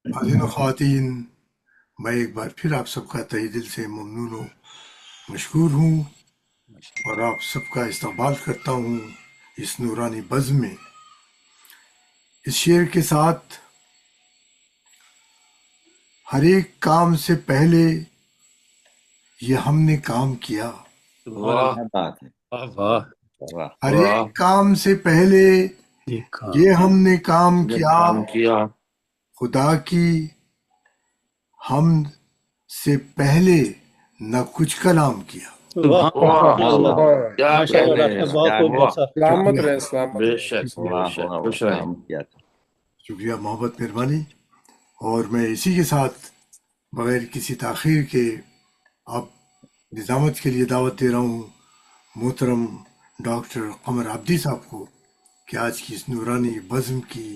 حاضرین و خواتین، میں ایک بار پھر آپ سب کا تہہ دل سے ممنون و مشکور ہوں اور آپ سب کا استقبال کرتا ہوں اس نورانی بزم میں، اس شعر کے ساتھ: ہر ایک کام سے پہلے یہ ہم نے کام کیا، واہ کیا بات ہے، واہ واہ واہ، ہر واہ، ایک کام سے پہلے یہ کام یہ ہم نے کام نے کیا، کام کیا، خدا کی حمد سے پہلے نہ کچھ کلام کیا۔ سبحان سبحان اللہ، اللہ، کیا ماشاء اللہ کہنے ڈاکٹر ہیں، صاحب، بہت کیا خوب، بہت واہ، صاحب، سلامت شکریہ، رہے، سلامت بے رہے. شک شکریہ، بے واہ شک، واہ خوش واہ، رہیں۔ کام کیا تھا. شکریہ، محبت، مہربانی۔ اور میں اسی کے ساتھ بغیر کسی تاخیر کے اب نظامت کے لیے دعوت دے رہا ہوں محترم ڈاکٹر قمر عابدی صاحب کو کہ آج کی اس نورانی بزم کی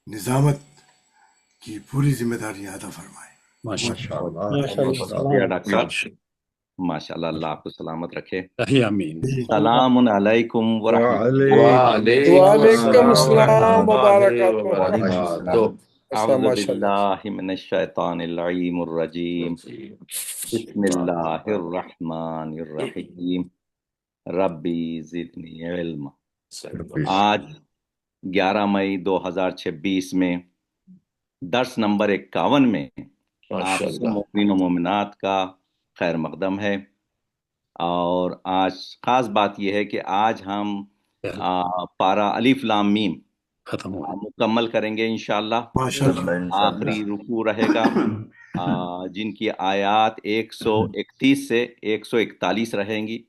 نظامت کی پوری ذمہ داریاں ادا فرمائیں۔ ماشاء ماشاء بہت اللہ، ماشاء بہت اللہ. بہت سلام۔ شکریہ ڈاکٹر صاحب، اللہ، ماشاء اللہ، اللہ آپ کو سلامت رکھے. صحیح، آمین۔ السلام علیکم ورحمۃ اللہ. وعلیکم وعلیکم السلام السلام ورحمۃ اللہ وبرکاتہ. وعلیکم وبرکاتہ۔ السلام. السلام، اعوذ ماشاء اللہ. باللہ من الشیطان اللعین الرجیم. بسم اللہ الرحمن الرحیم. ربی زدنی علم. آج 11 مئی 2026 میں درس نمبر 51 میں آپ ماشاء سب اللہ، مومنین و مومنات کا خیر مقدم ہے. اور آج خاص بات یہ ہے کہ آج ہم پارا الف لام میم ختم ہوا۔ مکمل کریں گے انشاءاللہ. ماشاءاللہ، آخری رکوع رہے گا جن کی آیات 131 سے 141 رہیں گی.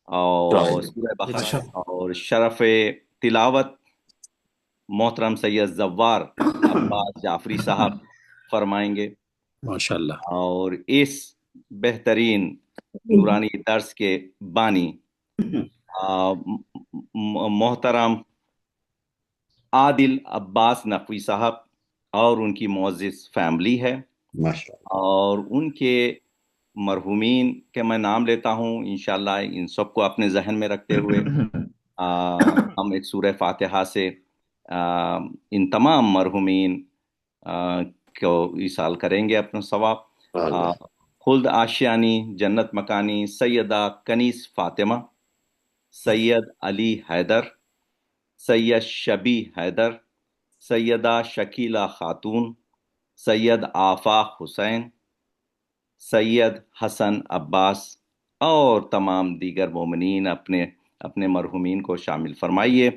اور سورہ بقرہ ماشاءاللہ، اور شرف تلاوت محترم سید زوار عباس جعفری صاحب فرمائیں گے. ماشاء اللہ، اور اس بہترین نورانی درس کے بانی محترم عادل عباس نقوی صاحب اور ان کی معزز فیملی ہے. ماشاء اور ان کے مرحومین کے میں نام لیتا ہوں انشاءاللہ. ان سب کو اپنے ذہن میں رکھتے ہوئے ہم ایک سورہ فاتحہ سے ان تمام مرحومین کو ایصال کریں گے اپنا ثواب. خلد آشیانی، جنت مکانی سیدہ کنیز فاطمہ، سید علی حیدر، سید شبی حیدر، سیدہ شکیلہ خاتون، سید آفاق حسین، سید حسن عباس اور تمام دیگر مومنین اپنے اپنے مرحومین کو شامل فرمائیے.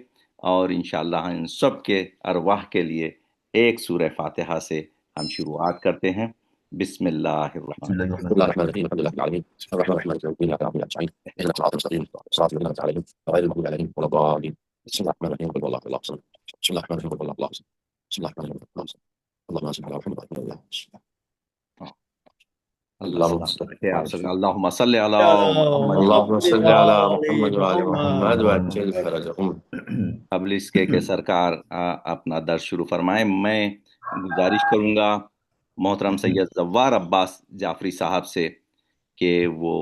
اور انشاءاللہ ان سب کے ارواح کے لیے ایک سورہ فاتحہ سے ہم شروعات کرتے ہیں. بسم اللہ الرحمن بسم اللہ الرحمن الرحیم، الحمد للہ رب العالمین، الرحمن الرحیم مالک یوم الدین، ایاک نعبد و ایاک نستعین، اهدنا الصراط المستقیم، صراط الذین انعمت علیہم غیر المغضوب علیہم ولا الضالین. بسم اللہ الرحمن الرحیم، قل هو الله احد، الله الصمد. بسم الله الرحمن الرحیم، قل هو الله احد، الله الصمد. بسم الله الرحمن الرحیم، اللهم صل على محمد وعلى آل محمد. اللہ اللهم سلامت صل رکھے آپ سب. على اللہم صلی علی محمد. اللهم صل على محمد وعلى محمد وعجل فرجهم. قبل اس کے سرکار اپنا درس شروع فرمائیں، میں گزارش کروں گا محترم سید زوار عباس جعفری صاحب سے کہ وہ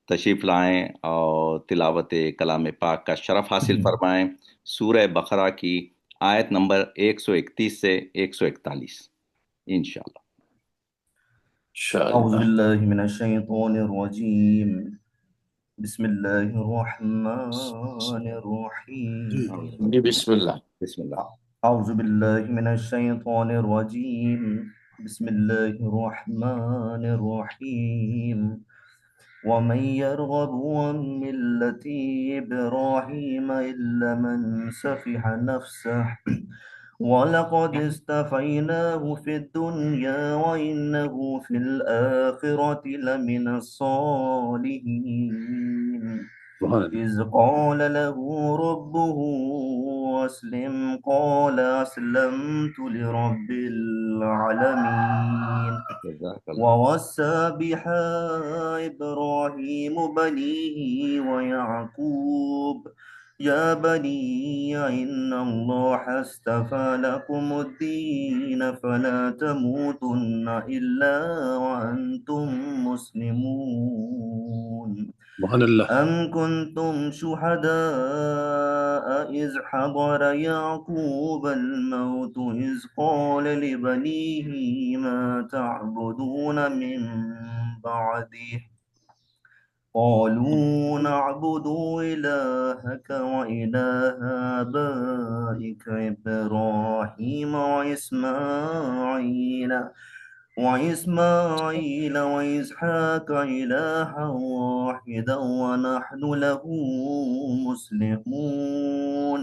تشریف لائیں اور تلاوت کلام پاک کا شرف حاصل فرمائیں سورہ بقرہ کی آیت نمبر 131 سے 141 انشاءاللہ. أعوذ بالله من الشيطان الرجيم. بسم الله الرحمن الرحيم. بسم الله. بسم اللہ. أعوذ بالله من الشيطان الرجيم. بسم الله الرحمن الرحيم. ومن يرغب عن ملة إبراهيم إلا من سفح نفسه ولقد استفيناه في الدنيا وإنه في الآخرة لمن الصالحين. إذ قال له ربه أسلم قال أسلمت لرب العالمين. جزاک اللہ. ووصى بها إبراهيم بنيه ويعقوب يا بني إن الله اصطفى لكم الدين فلا تموتن إلا وأنتم مسلمون. سبحان الله. أم كنتم شهداء إذ حضر يعقوب الموت إذ قال لبنيه ما تعبدون من بعده قالوا نعبد إلهك وإله آبائك إبراهيم وإسماعيل وإسحاق إلها واحدا ونحن له مسلمون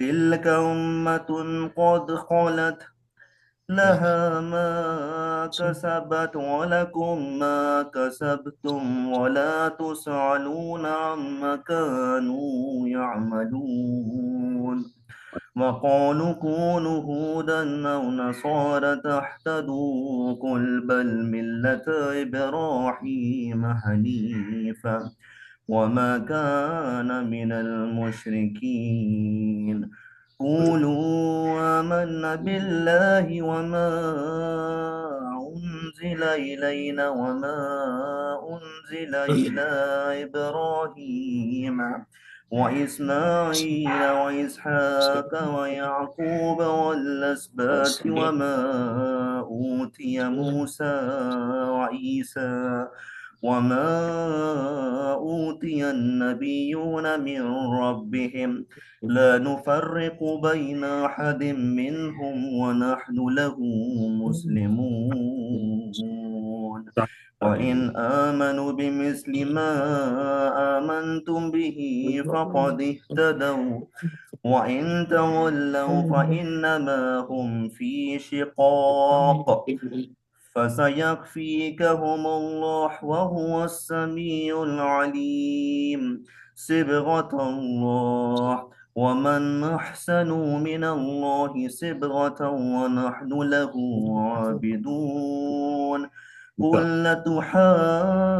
تلك أمة قد خلت لها ما كسبت ولكم ما كسبتم ولا تسألون عما كانوا يعملون وقالوا كونوا هودا أو نصارى تهتدوا قل بل ملة إبراهيم حنيفا وما كان من المشركين قولوا آمنا بالله وما أنزل إلينا وما أنزل إلى إبراهيم وإسماعيل وإسحاق ويعقوب والأسباط وما أوتي موسى وعيسى وما أوتي النبيون من ربهم لا نفرق بين أحد منهم ونحن له مسلمون وإن آمنوا بمثل ما آمنتم به فقد اهتدوا وإن تولوا فإنما هم في شقاق فسيكفيكهم الله وهو السميع العليم صبغة الله ومن أحسن من الله صبغة ونحن له عابدون قل تحاجوننا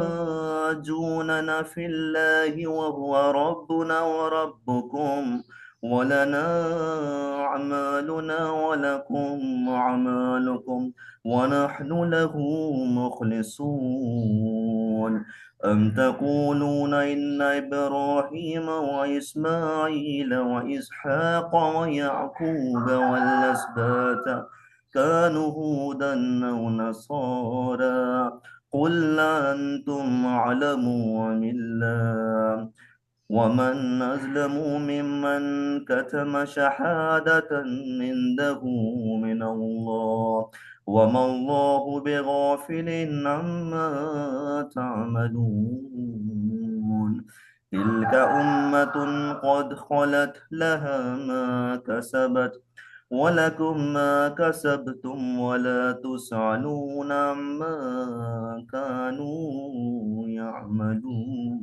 في الله وهو ربنا وربكم ولنا أعمالنا ولكم أعمالكم ونحن له مخلصون أم تقولون إن إبراهيم وإسماعيل وإسحاق ويعقوب والأسباط كانوا هودا أو نصارى قل أنتم أعلم أم الله ومن أظلم ممن كتم شهادة عنده من الله وما الله بغافل عما تعملون تلك أمة قد خلت لها ما كسبت ولكم ما كسبتم ولا تسألون عما كانوا يعملون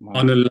سبحان الله.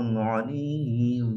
العليم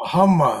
محمد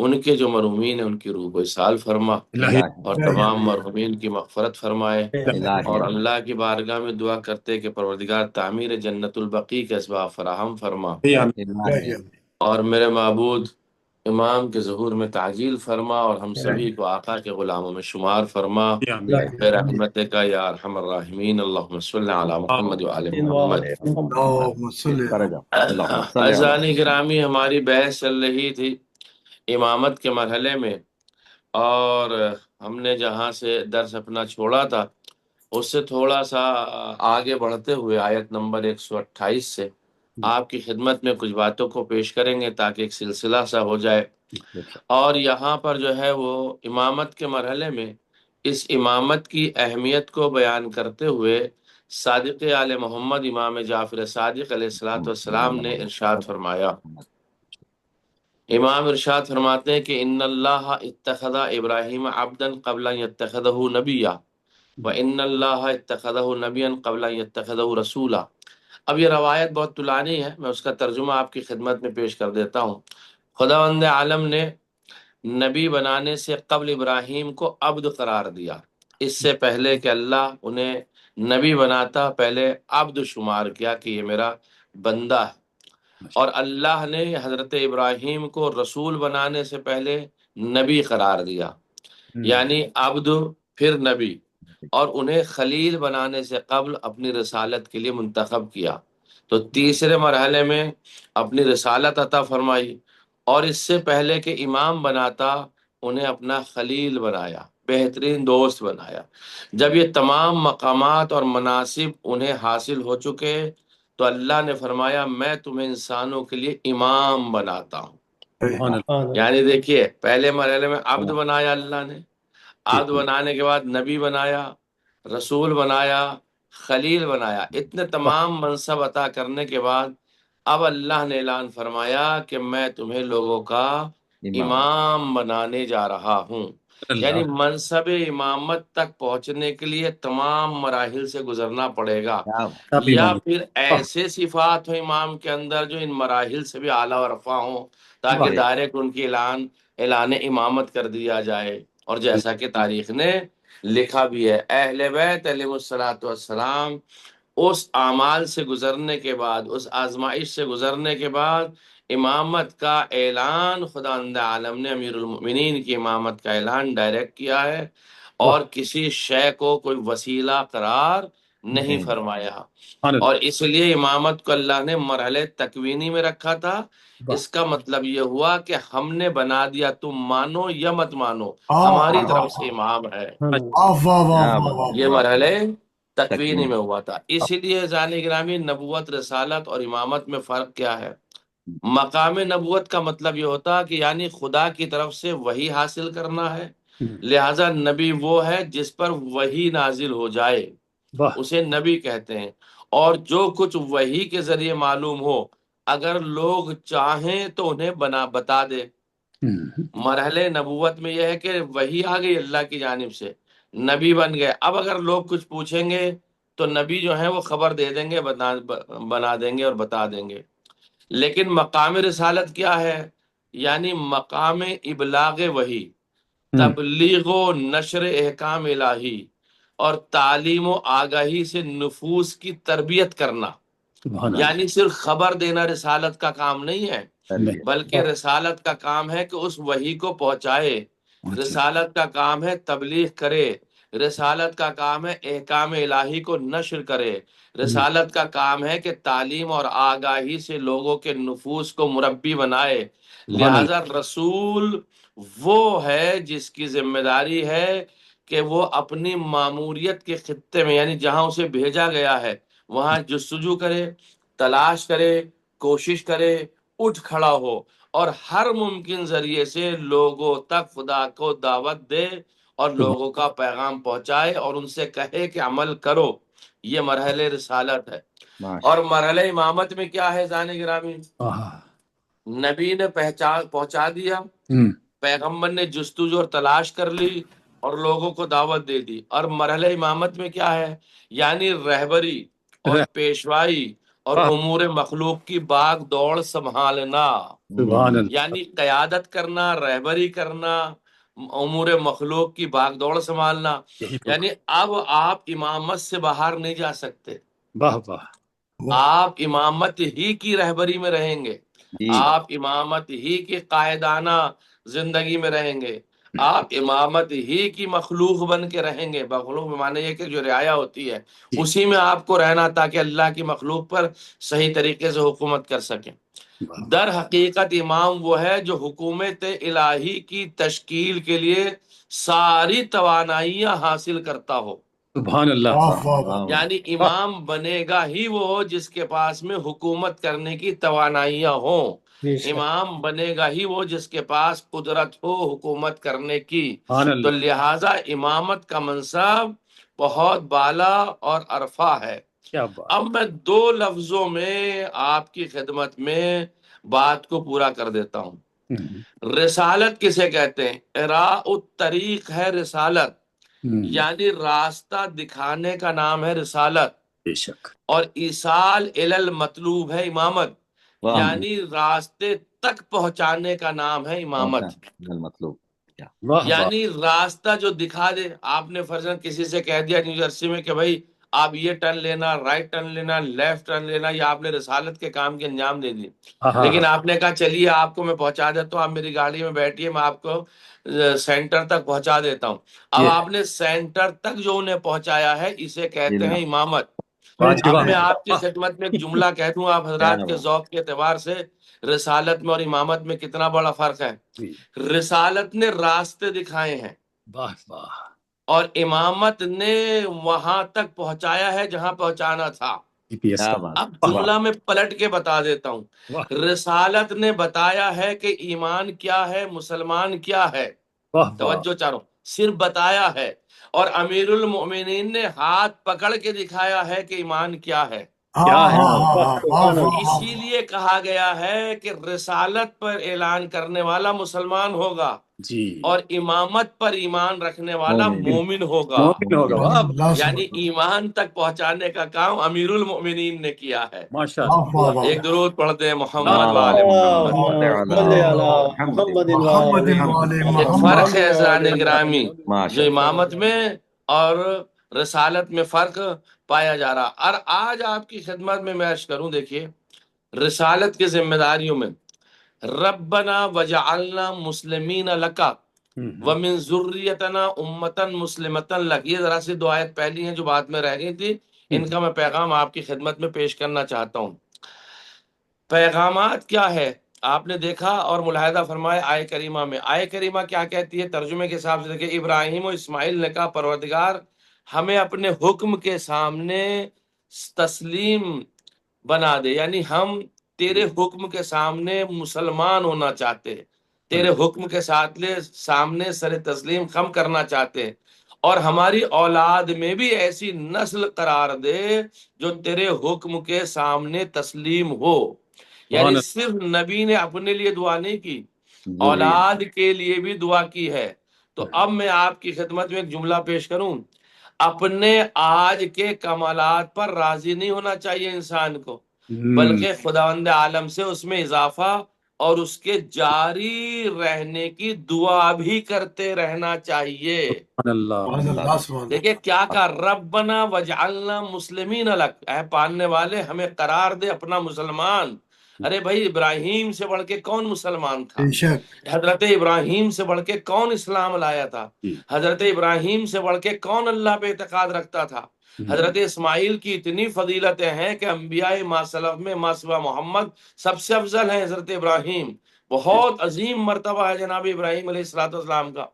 ان کے جو مرحومین ہیں ان کی روح کو اصال فرما، اور تمام مرحومین کی مغفرت فرمائے، اور اللہ کی بارگاہ میں دعا کرتے کہ پروردگار تعمیر جنت البقیع کے اسباب فراہم فرما، اور میرے معبود امام کے ظہور میں تعجیل فرما، اور ہم سبھی کو آقا کے غلاموں میں شمار فرما برحمتک کا یا ارحم الراحمین۔ اللہم صلی علی محمد وعلی محمد۔ اللهم صل على اذان گرامی، ہماری بحث چل رہی تھی امامت کے مرحلے میں، اور ہم نے جہاں سے درس اپنا چھوڑا تھا اس سے تھوڑا سا آگے بڑھتے ہوئے آیت نمبر 128 سے آپ کی خدمت میں کچھ باتوں کو پیش کریں گے تاکہ ایک سلسلہ سا ہو جائے۔ اور یہاں پر جو ہے وہ امامت کے مرحلے میں اس امامت کی اہمیت کو بیان کرتے ہوئے صادق آل محمد امام جعفر صادق علیہ الصلوۃ والسلام نے ارشاد فرمایا، امام ارشاد فرماتے ہیں کہ ان اللہ اتخذ ابراہیم عبدا قبل ان یتخذہ نبیا وان اللہ اتخذہ نبیا قبل ان یتخذہ رسولا۔ اب یہ روایت بہت طولانی ہے، میں اس کا ترجمہ آپ کی خدمت میں پیش کر دیتا ہوں۔ خداوند عالم نے نبی بنانے سے قبل ابراہیم کو عبد قرار دیا، اس سے پہلے کہ اللہ انہیں نبی بناتا پہلے عبد شمار کیا کہ یہ میرا بندہ ہے، اور اللہ نے حضرت ابراہیم کو رسول بنانے سے پہلے نبی قرار دیا، یعنی عبد پھر نبی، اور انہیں خلیل بنانے سے قبل اپنی رسالت کے لیے منتخب کیا، تو تیسرے مرحلے میں اپنی رسالت عطا فرمائی، اور اس سے پہلے کہ امام بناتا انہیں اپنا خلیل بنایا، بہترین دوست بنایا۔ جب یہ تمام مقامات اور مناصب انہیں حاصل ہو چکے تو اللہ نے فرمایا میں تمہیں انسانوں کے لیے امام بناتا ہوں۔ یعنی دیکھیے پہلے مرحلے میں عبد بنایا اللہ نے، عبد بنانے کے بعد نبی بنایا، رسول بنایا، خلیل بنایا، اتنے تمام منصب عطا کرنے کے بعد اب اللہ نے اعلان فرمایا کہ میں تمہیں لوگوں کا امام بنانے جا رہا ہوں۔ یعنی منصب امامت تک پہنچنے کے لیے تمام مراحل سے گزرنا پڑے گا، یا پھر ایسے صفات ہو امام کے اندر جو ان مراحل سے بھی اعلیٰ و رفع ہوں تاکہ ڈائریکٹ ان کی اعلان امامت کر دیا جائے۔ اور جیسا کہ تاریخ نے لکھا بھی ہے، اہل بیت علیہ الصلوۃ والسلام اس اعمال سے گزرنے کے بعد، اس آزمائش سے گزرنے کے بعد امامت کا اعلان خداوند عالم نے امیر المؤمنین کی امامت کا اعلان ڈائریکٹ کیا ہے، اور کسی شے کو کوئی وسیلہ قرار نہیں فرمایا، اور اس لیے امامت کو اللہ نے مرحلے تکوینی میں رکھا تھا۔ اس کا مطلب یہ ہوا کہ ہم نے بنا دیا، تم مانو یا مت مانو ہماری طرف سے امام ہے، یہ مرحلے تکوینی میں ہوا تھا۔ اسی لیے ذانی گرامی نبوت، رسالت اور امامت میں فرق کیا ہے؟ مقام نبوت کا مطلب یہ ہوتا کہ یعنی خدا کی طرف سے وحی حاصل کرنا ہے، لہذا نبی وہ ہے جس پر وحی نازل ہو جائے، اسے نبی کہتے ہیں، اور جو کچھ وحی کے ذریعے معلوم ہو اگر لوگ چاہیں تو انہیں بتا دے۔ مرحلے نبوت میں یہ ہے کہ وحی آ گئی اللہ کی جانب سے، نبی بن گئے، اب اگر لوگ کچھ پوچھیں گے تو نبی جو ہیں وہ خبر دے دیں گے، بنا دیں گے اور بتا دیں گے۔ لیکن مقام رسالت کیا ہے؟ یعنی مقام ابلاغ وحی، تبلیغ و نشر احکام الہی اور تعلیم و آگاہی سے نفوس کی تربیت کرنا، یعنی صرف خبر دینا رسالت کا کام نہیں ہے، بلکہ رسالت کا کام ہے کہ اس وحی کو پہنچائے، رسالت کا کام ہے تبلیغ کرے، رسالت کا کام ہے احکام الہی کو نشر کرے، رسالت کا کام ہے کہ تعلیم اور آگاہی سے لوگوں کے نفوس کو مربی بنائے۔ لہذا رسول وہ ہے جس کی ذمہ داری ہے کہ وہ اپنی ماموریت کے خطے میں، یعنی جہاں اسے بھیجا گیا ہے وہاں جستجو کرے، تلاش کرے، کوشش کرے، اٹھ کھڑا ہو، اور ہر ممکن ذریعے سے لوگوں تک خدا کو دعوت دے اور لوگوں کا پیغام پہنچائے اور ان سے کہے کہ عمل کرو۔ یہ مرحلہ رسالت ہے۔ اور مرحلہ امامت میں کیا ہے ذانی گرامی؟ نبی نے پہنچا دیا، پیغمبر نے جستجو اور تلاش کر لی اور لوگوں کو دعوت دے دی۔ اور مرحلہ امامت میں کیا ہے؟ یعنی رہبری اور پیشوائی اور امور مخلوق کی باغ دوڑ سنبھالنا، سبحان اللہ، یعنی قیادت کرنا، رہبری کرنا، امور مخلوق کی باغ دوڑ سنبھالنا، یہی تو یعنی اب آپ امامت سے باہر نہیں جا سکتے، واہ واہ، آپ امامت ہی کی رہبری میں رہیں گے، جی آپ امامت ہی کی قائدانہ زندگی میں رہیں گے، آپ امامت ہی کی مخلوق بن کے رہیں گے۔ مخلوق میں معنی یہ کہ جو رعایا ہوتی ہے اسی میں آپ کو رہنا، تاکہ اللہ کی مخلوق پر صحیح طریقے سے حکومت کر سکیں۔ واہ، در حقیقت امام وہ ہے جو حکومت الہی کی تشکیل کے لیے ساری توانائیاں حاصل کرتا ہو، سبحان اللہ، واہ واہ واہ، یعنی امام بنے گا ہی وہ جس کے پاس میں حکومت کرنے کی توانائیاں ہوں، بے شک امام بنے گا ہی وہ جس کے پاس قدرت ہو حکومت کرنے کی۔ سبحان تو اللہ، لہٰذا امامت کا منصب بہت بالا اور عرفہ ہے۔ کیا بات، اب میں 2 لفظوں میں آپ کی خدمت میں بات کو پورا کر دیتا ہوں۔ رسالت کسے کہتے ہیں؟ اراء الطریق ہے رسالت، یعنی راستہ دکھانے کا نام ہے رسالت، بے شک، اور ایصال الی المطلوب ہے امامت، واہ یعنی راستے تک پہنچانے کا نام ہے امامت، مطلوب واہ واہ، یعنی راستہ جو دکھا دے۔ آپ نے فرضاً کسی سے کہہ دیا نیو جرسی میں کہ بھائی آپ یہ ٹرن لینا، رائٹ ٹرن لینا، لیفٹ ٹرن لینا، یا آپ نے رسالت کے کام کے انجام دے دی، لیکن آپ نے کہا چلیے آپ کو میں پہنچا دیتا ہوں، آپ میری گاڑی میں بیٹھیے، میں آپ کو سینٹر تک پہنچا دیتا ہوں۔ اب آپ نے سینٹر تک جو انہیں پہنچایا ہے اسے کہتے ہیں امامت۔ اب میں آپ کی خدمت میں ایک جملہ کہہ دوں، آپ حضرات کے ذوق کے اعتبار سے رسالت میں اور امامت میں کتنا بڑا فرق ہے۔ رسالت نے راستے دکھائے ہیں واہ واہ، اور امامت نے وہاں تک پہنچایا ہے جہاں پہنچانا تھا۔ جی پی ایس کا، اب جملہ میں پلٹ کے بتا دیتا ہوں۔ واہ رسالت نے بتایا ہے کہ ایمان کیا ہے، مسلمان کیا ہے، واہ واہ، توجہ چاروں، صرف بتایا ہے، اور امیر المؤمنین نے ہاتھ پکڑ کے دکھایا ہے کہ ایمان کیا ہے۔ کیا ہاں ہے، ہاں ہاں ہاں، واہ سبحان واہ اسی لیے کہا گیا ہے کہ رسالت پر اعلان کرنے والا مسلمان ہوگا جی، اور امامت پر ایمان رکھنے والا مومن ہوگا، مومن ہوگا، واہ اللہ یعنی سبحانہ، ایمان تک پہنچانے کا کام امیر المؤمنین نے کیا ہے۔ ماشاء واہ اللہ، واہ واہ، ایک درود پڑھتے ہیں محمد اللہ وآل محمد۔ اللهم صل على محمد محمد وآل ایک محمد، فرق ہے حضران محمد گرامی جو امامت میں اور رسالت میں فرق پایا جا رہا۔ اور آج آپ کی خدمت میں عرض کروں، دیکھیے رسالت کی ذمہ داریوں میں ربنا وجعلنا مسلمین لک ومن ذریتنا امتا مسلمتا لک، یہ ذرا سی 2 آیت پہلی ہیں جو بات میں رہ گئی تھی، ان کا میں پیغام آپ کی خدمت میں پیش کرنا چاہتا ہوں۔ پیغامات کیا ہے آپ نے دیکھا اور ملاحظہ فرمایا آیہ کریمہ میں۔ آیہ کریمہ کیا کہتی ہے؟ ترجمے کے حساب سے دیکھیں، ابراہیم و اسماعیل نے کہا پروردگار ہمیں اپنے حکم کے سامنے تسلیم بنا دے، یعنی ہم تیرے حکم کے سامنے مسلمان ہونا چاہتے ہیں، تیرے حکم کے سامنے سر تسلیم خم کرنا چاہتے ہیں، اور ہماری اولاد میں بھی ایسی نسل قرار دے جو تیرے حکم کے سامنے تسلیم ہو۔ یعنی صرف نبی نے اپنے لیے دعا نہیں کی، اولاد کے لیے بھی دعا کی ہے۔ تو اب میں آپ کی خدمت میں ایک جملہ پیش کروں، اپنے آج کے کمالات پر راضی نہیں ہونا چاہیے انسان کو، بلکہ خداوند عالم سے اس میں اضافہ اور اس کے جاری رہنے کی دعا بھی کرتے رہنا چاہیے۔ سبحان اللہ، سبحان اللہ سبحان اللہ، دیکھیں کیا کہا، ربنا وجعلنا مسلمین لک، اے پالنے والے ہمیں قرار دے اپنا مسلمان۔ ارے بھائی ابراہیم سے بڑھ کے کون مسلمان تھا؟ بے شک، حضرت ابراہیم سے بڑھ کے کون اسلام لایا تھا؟ حضرت ابراہیم سے بڑھ کے کون اللہ پہ اعتقاد رکھتا تھا؟ حضرت اسماعیل کی اتنی فضیلتیں ہیں کہ انبیاء ما سلف میں ما سوا محمد سب سے افضل ہے حضرت ابراہیم، بہت عظیم مرتبہ ہے جناب ابراہیم علیہ الصلوۃ والسلام کا۔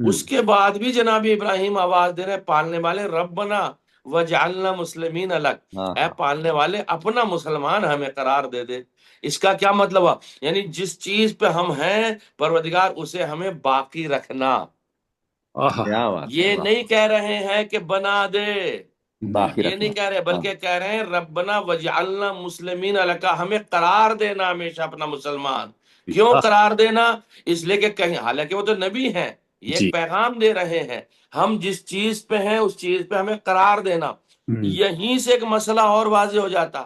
اس کے بعد بھی جناب ابراہیم آواز دے رہے پالنے والے ربنا وجعلنا مسلمین لک، اے پالنے والے اپنا مسلمان ہمیں قرار دے دے۔ اس کا کیا مطلب ہے؟ یعنی جس چیز پہ ہم ہیں پروردگار اسے ہمیں باقی رکھنا، یہ نہیں کہہ رہے ہیں کہ بنا دے، یہ نہیں کہہ رہے، بلکہ کہہ رہے ہیں ربنا وجعلنا مسلمین لک، ہمیں قرار دینا ہمیشہ اپنا مسلمان۔ کیوں قرار دینا؟ اس لیے کہ کہیں، حالانکہ وہ تو نبی ہیں، یہ ایک پیغام دے رہے ہیں، ہم جس چیز پہ ہیں اس چیز پہ ہمیں قرار دینا۔ یہیں سے ایک مسئلہ اور واضح ہو جاتا،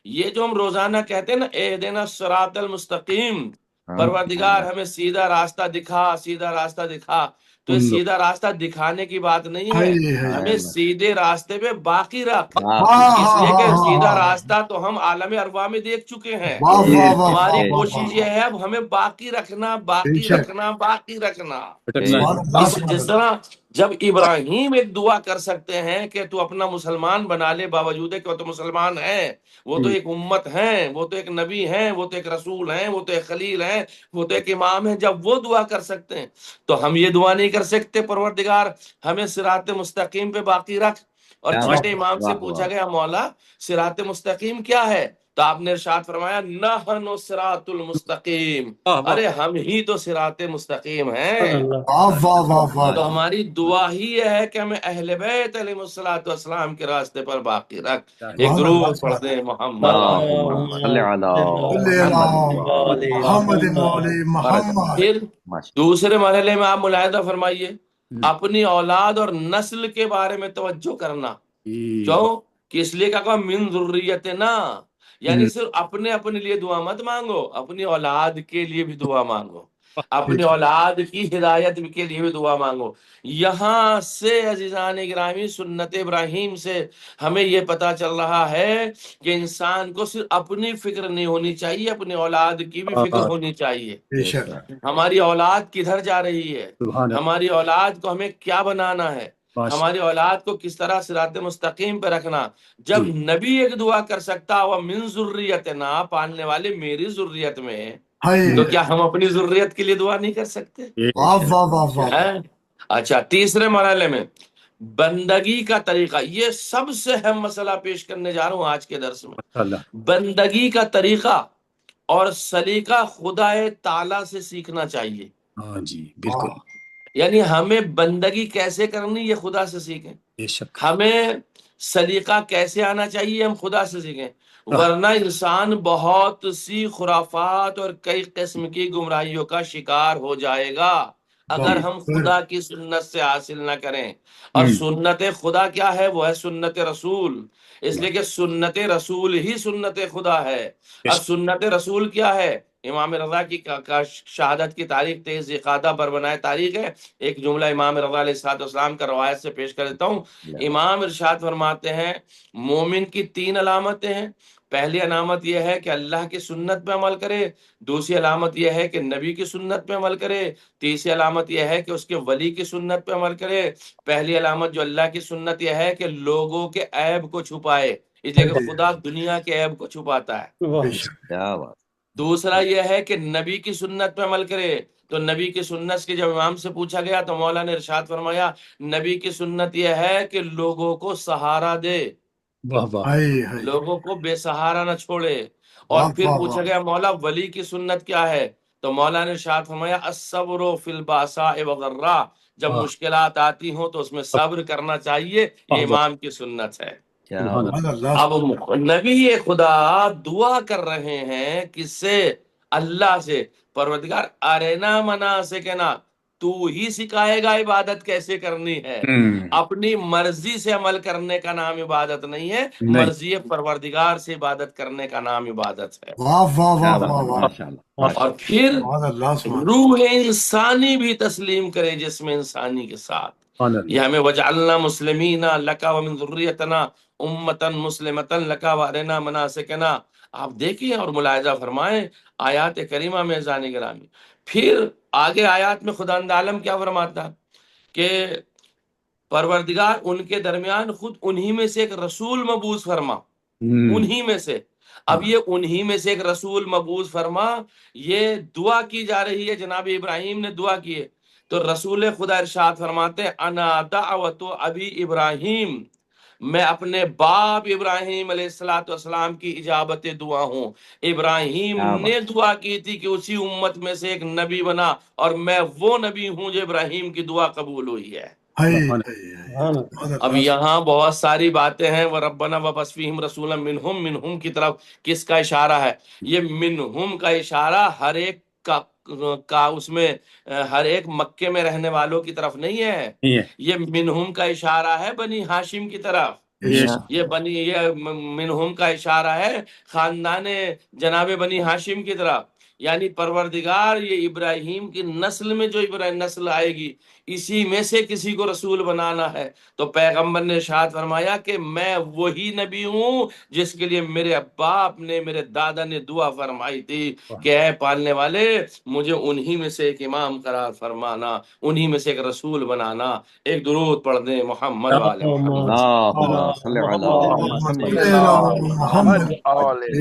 یہ جو ہم روزانہ کہتے ہیں نا اہدنا الصراط المستقیم، پروردگار ہمیں سیدھا راستہ دکھا، سیدھا راستہ دکھا، تو یہ سیدھا راستہ دکھانے کی بات نہیں ہے، ہائے ہائے ہمیں سیدھے راستے پہ باقی رکھ، واہ اس لیے کہ سیدھا واہ راستہ تو ہم عالم ارواح میں دیکھ چکے ہیں، واہ واہ واہ ہماری واہ کوشش یہ ہے اب ہمیں باقی رکھنا، بے باقی شک رکھنا، باقی رکھنا۔ سبحان اللہ جس سبحان طرح جب ابراہیم ایک دعا کر سکتے ہیں کہ تو اپنا مسلمان بنا لے، باوجود ہے کہ وہ تو مسلمان ہیں، وہ تو ایک امت ہیں، وہ تو ایک نبی ہیں، وہ تو ایک رسول ہیں، وہ تو ایک خلیل ہیں، وہ تو ایک امام ہیں، جب وہ دعا کر سکتے ہیں تو ہم یہ دعا نہیں کر سکتے پروردگار ہمیں صراط مستقیم پہ باقی رکھ؟ اور چھٹے امام سے پوچھا گیا مولا صراط مستقیم کیا ہے؟ تو آپ نے ارشاد فرمایا نحن الصراط المستقیم، ارے ہم ہی تو صراط مستقیم ہیں۔ واہ واہ واہ واہ تو ہماری دعا ہی یہ ہے کہ ہمیں اہل بیت علیہ الصلوۃ والسلام کے راستے پر باقی رکھ۔ ایک سبحان اللہ درود سبحان پڑھ دیں محمد اللہم صلی علی صلی علی محمد وعلی محمد۔ پھر دوسرے مرحلے میں آپ ملاحظہ فرمائیے اپنی اولاد اور نسل کے بارے میں توجہ کرنا، کیوں کہ اس لیے کہا من ذریتنا، یعنی صرف اپنے لیے دعا مت مانگو، اپنی اولاد کے لیے بھی دعا مانگو، اپنی اولاد کی ہدایت کے لیے بھی دعا مانگو۔ یہاں سے عزیزان گرامی سنت ابراہیم سے ہمیں یہ پتا چل رہا ہے کہ انسان کو صرف اپنی فکر نہیں ہونی چاہیے، اپنی اولاد کی بھی فکر ہونی چاہیے۔ بے شک ہماری اولاد کدھر جا رہی ہے، ہماری اولاد کو ہمیں کیا بنانا ہے، ہماری اولاد کو کس طرح صراط مستقیم پہ رکھنا۔ جب نبی ایک دعا کر سکتا وہ من ذریتنا، پالنے والے میری ذریت میں، ہائے تو کیا ہم اپنی ضروریت کے لیے دعا نہیں کر سکتے؟ واہ واہ واہ واہ ہیں؟ اچھا تیسرے مرحلے میں بندگی کا طریقہ، یہ سب سے اہم مسئلہ پیش کرنے جا رہا ہوں آج کے درس میں۔ بندگی کا طریقہ اور سلیقہ خدا تعالی سے سیکھنا چاہیے۔ ہاں جی بالکل، یعنی ہمیں بندگی کیسے کرنی یہ خدا سے سیکھیں، بے شک، ہمیں سلیقہ کیسے آنا چاہیے ہم خدا سے سیکھیں، ورنہ انسان بہت سی خرافات اور کئی قسم کی گمراہیوں کا شکار ہو جائے گا اگر ہم خدا کی سنت سے حاصل نہ کریں۔ اور سنت خدا کیا ہے؟ وہ ہے سنت رسول، اس لیے کہ سنت رسول ہی سنت خدا ہے۔ اور سنت رسول کیا ہے؟ امام رضا کی شہادت کی تاریخ 23 ذی بربنائے تاریخ ہے، ایک جملہ امام رضا علیہ السلام کا روایت سے پیش کر دیتا ہوں۔ امام ارشاد فرماتے ہیں مومن کی 3 علامتیں ہیں، پہلی علامت یہ ہے کہ اللہ کی سنت پہ عمل کرے، دوسری علامت یہ ہے کہ نبی کی سنت پہ عمل کرے، تیسری علامت یہ ہے کہ اس کے ولی کی سنت پہ عمل کرے۔ پہلی علامت جو اللہ کی سنت یہ ہے کہ لوگوں کے عیب کو چھپائے، اس لیے کہ خدا دنیا کے عیب کو چھپاتا ہے۔ بے شک کیا بات، دوسرا یہ ہے کہ نبی کی سنت پہ عمل کرے، تو نبی کی سنت کے جب امام سے پوچھا گیا تو مولا نے ارشاد فرمایا نبی کی سنت یہ ہے کہ لوگوں کو سہارا دے، واہ واہ، ہائے ہائے لوگوں کو بے سہارا نہ چھوڑے۔ اور واہ پھر واہ پوچھا واہ گیا مولا ولی کی سنت کیا ہے، تو مولا نے ارشاد فرمایا الصبر فی الباساء والضراء، جب مشکلات آتی ہوں تو اس میں صبر کرنا چاہیے، یہ امام کی سنت ہے۔ کیا سبحان بات، سبحان اللہ اب نبی خدا دعا کر رہے ہیں کس سے؟ اللہ سے، پروردگار ارینا مناسکنا، تو ہی سکھائے گا عبادت کیسے کرنی ہے، اپنی مرضی سے عمل کرنے کا نام عبادت نہیں ہے، نہیں، مرضی پروردگار سے عبادت کرنے کا نام عبادت ہے۔ واہ واہ کیا واہ بات، واہ واہ ماشاء اللہ، اور پھر سبحان اللہ سبحان روح انسانی بھی تسلیم کرے جسم انسانی کے ساتھ۔ سبحان اللہ، یہ ہمیں وجعلنا مسلمین لک ومن ذریتنا امتا مسلمتا لک وارنا مناسکنا، آپ دیکھیں اور ملاحظہ فرمائیں آیات کریمہ میں ذان گرامی۔ پھر آگے آیات میں خدا عالم کیا فرماتا کہ پروردگار ان کے درمیان خود انہی میں سے ایک رسول مبعوث فرما، انہی میں سے۔ اب یہ انہی میں سے ایک رسول مبعوث فرما، یہ دعا کی جا رہی ہے، جناب ابراہیم نے دعا کی ہے، تو رسول خدا ارشاد فرماتے ہیں انا دعوت ابی ابراہیم، میں اپنے باپ ابراہیم علیہ السلام کی اجابت دعا ہوں۔ ابراہیم کیا بات، نے دعا کی تھی کہ اسی امت میں سے ایک نبی بنا، اور میں وہ نبی ہوں جو ابراہیم کی دعا قبول ہوئی ہے۔ ہائے سبحان سبحان اب اللہ یہاں بہت ساری باتیں ہیں، وَرَبَّنَا وَبَعِثْ فِيهِمْ رَسُولًا مِّنْهُمْ، منہم کی طرف کس کا اشارہ ہے؟ یہ منہم کا اشارہ ہر ایک کا اس میں ہر ایک مکے میں رہنے والوں کی طرف نہیں ہے، نہیں ہے، یہ منہم کا اشارہ ہے بنی ہاشم کی طرف۔ یہ بنی یہ منہم کا اشارہ ہے خاندان جناب بنی ہاشم کی طرف، یعنی پروردگار یہ ابراہیم کی نسل میں جو ابراہیم نسل آئے گی اسی میں سے کسی کو رسول بنانا ہے۔ تو پیغمبر نے ارشاد فرمایا کہ میں وہی نبی ہوں جس کے لیے میرے باپ نے، میرے دادا نے دعا فرمائی تھی کہ اے پالنے والے مجھے انہی میں سے ایک امام قرار فرمانا، انہی میں سے ایک رسول بنانا۔ ایک درود پڑھ دیں محمد والے محمد۔ اللهم صل على محمد محمد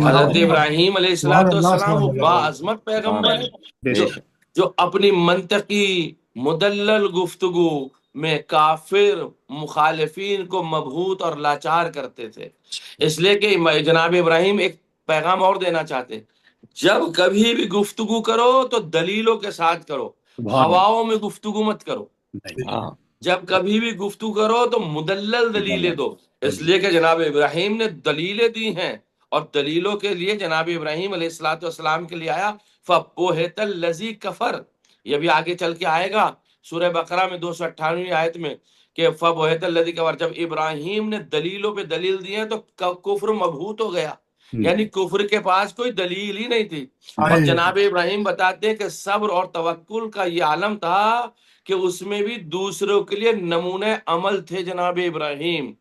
حضرت ابراہیم علیہ سبحان الصلوۃ اللہ والسلام سبحان وہ اللہ باعظمت پیغمبر ہے بے جو شک جو اپنی منطقی مدلل گفتگو میں کافر مخالفین کو مبہوت اور لاچار کرتے تھے۔ اس لیے کہ جناب ابراہیم ایک پیغام اور دینا چاہتے، جب کبھی بھی گفتگو کرو تو دلیلوں کے ساتھ کرو، ہواؤں میں گفتگو مت کرو۔ ہاں جب کبھی بھی گفتگو کرو تو مدلل دلیلیں دو، اس لیے کہ جناب ابراہیم نے دلیلیں دی ہیں، اور دلیلوں کے لیے جناب ابراہیم علیہ الصلوۃ والسلام کے لیے آیا فَبُہِتَ الَّذِي کفر، یہ بھی آگے چل کے آئے گا سورہ بقرہ میں 298 آیت میں کہ فَبُہِتَ الَّذِي کفر، جب ابراہیم نے دلیلوں پہ دلیل دی ہے تو کفر مبہوت ہو گیا، یعنی کفر کے پاس کوئی دلیل ہی نہیں تھی۔ اور جناب ابراہیم بتاتے ہیں کہ صبر اور توکل کا یہ عالم تھا کہ اس میں بھی دوسروں کے لیے نمونہ عمل تھے جناب ابراہیم۔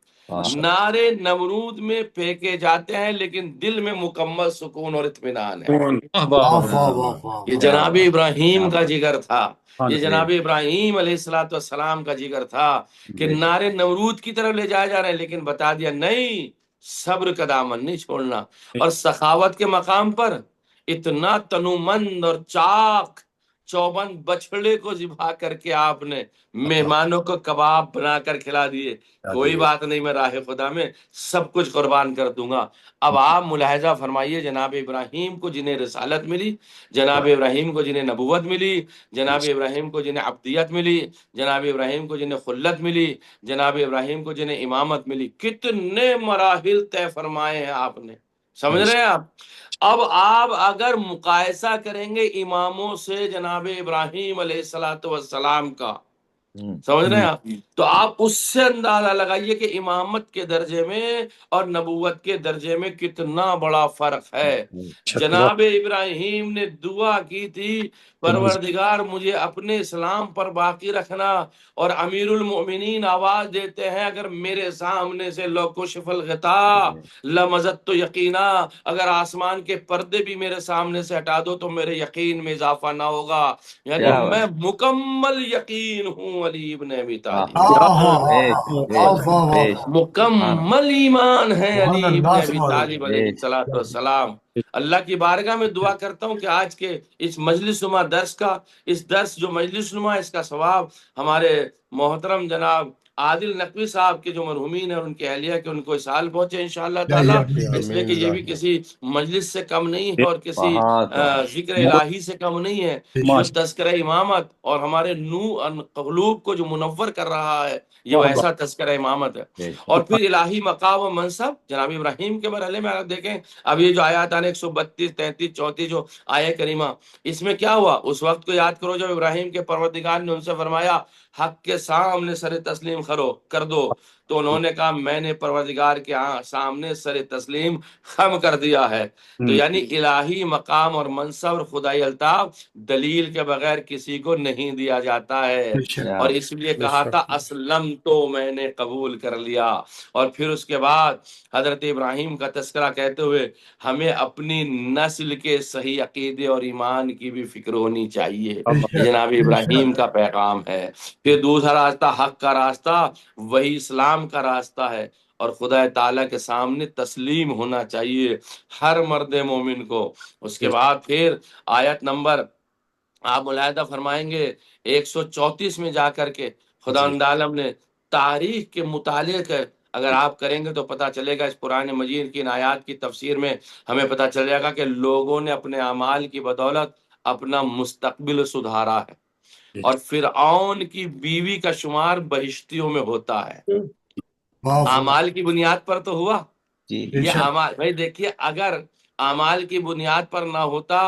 نعرے نمرود میں پھینکے جاتے ہیں لیکن دل میں مکمل سکون اور اطمینان ہے۔ یہ جناب ابراہیم کا جگر تھا، یہ جناب ابراہیم علیہ الصلوۃ والسلام کا جگر تھا کہ نعرے نمرود کی طرف لے جائے جا رہے ہیں، لیکن بتا دیا نہیں، صبر کا دامن نہیں چھوڑنا۔ اور سخاوت کے مقام پر اتنا تنومند اور چاک چوبند بچڑے کو ذبح کر کے آپ نے مہمانوں کو کباب بنا کر کھلا دیے، کوئی بات نہیں، میں راہ خدا میں سب کچھ قربان کر دوں گا۔ اب آپ ملاحظہ فرمائیے جناب ابراہیم کو جنہیں رسالت ملی، جناب ابراہیم کو جنہیں نبوت ملی، جناب ابراہیم کو جنہیں عبدیت ملی، جناب ابراہیم کو جنہیں خلت ملی، جناب ابراہیم کو جنہیں امامت ملی، کتنے مراحل طے فرمائے ہیں آپ نے، سمجھ رہے ہیں آپ؟ اب آپ اگر مقایسہ کریں گے اماموں سے جناب ابراہیم علیہ الصلوۃ والسلام کا، سمجھ رہے ہیں آپ، تو آپ اس سے اندازہ لگائیے کہ امامت کے درجے میں اور نبوت کے درجے میں کتنا بڑا فرق ہے۔ جناب ابراہیم نے دعا کی تھی پروردگار مجھے اپنے اسلام پر باقی رکھنا، اور امیر المؤمنین آواز دیتے ہیں اگر میرے سامنے سے لو کشف الغطاء لمزدت یقینا، اگر آسمان کے پردے بھی میرے سامنے سے ہٹا دو تو میرے یقین میں اضافہ نہ ہوگا، یعنی میں مکمل یقین ہوں علی ابن ابی طالب، مکمل ایمان ہے علی ابن ابی طالب علیہ الصلوۃ والسلام۔ اللہ کی بارگاہ میں دعا کرتا ہوں کہ آج کے اس مجلس نما درس کا، اس درس جو مجلس نما، اس کا ثواب ہمارے محترم جناب عادل نقوی صاحب کے جو مرحومین ہیں اور ان کے اہلیہ کے ان کو اسال پہنچے انشاءاللہ تعالیٰ، اس لیے کہ یہ بھی کسی مجلس سے کم نہیں ہے اور کسی ذکر الہی سے کم نہیں ہے۔ جو تذکرہ امامت اور ہمارے قلوب کو جو منور کر رہا ہے یہ وہ ایسا تذکرہ امامت ہے۔ اور پھر الہی مقام و منصب جناب ابراہیم کے مرحلے میں آپ دیکھیں، اب یہ جو آیات آنے 132 33 34 جو آیہ کریمہ، اس میں کیا ہوا؟ اس وقت کو یاد کرو جب ابراہیم کے پروردگار نے ان سے فرمایا حق کے سامنے سر تسلیم کر دو، تو انہوں نے کہا میں نے پروردگار کے سامنے سر تسلیم خم کر دیا ہے۔ تو یعنی الہی مقام اور منصب اور خدائی الطاف دلیل کے بغیر کسی کو نہیں دیا جاتا ہے، اور اس لیے کہا تھا اسلم تو میں نے قبول کر لیا۔ اور پھر اس کے بعد حضرت ابراہیم کا تذکرہ کہتے ہوئے ہمیں اپنی نسل کے صحیح عقیدے اور ایمان کی بھی فکر ہونی چاہیے، یہ جناب ابراہیم کا پیغام ہے۔ پھر دوسرا راستہ حق کا راستہ وہی اسلام کا راستہ ہے، اور خدا تعالیٰ کے سامنے تسلیم ہونا چاہیے ہر مرد مومن کو۔ اس کے بعد پھر آیت نمبر آپ ملاحظہ فرمائیں گے 134 میں جا کر کے خداوند عالم نے تاریخ کے مطالعے کے اگر آپ کریں گے تو پتہ چلے گا، اس قرآن مجید کی ان آیات کی تفسیر میں ہمیں پتہ چل جائے گا کہ لوگوں نے اپنے اعمال کی بدولت اپنا مستقبل سدھارا ہے، اور فرعون کی بیوی کا شمار بہشتیوں میں ہوتا ہے۔ اعمال کی بنیاد پر تو ہوا یہ اعمال، بھائی دیکھیے اگر اعمال کی بنیاد پر نہ ہوتا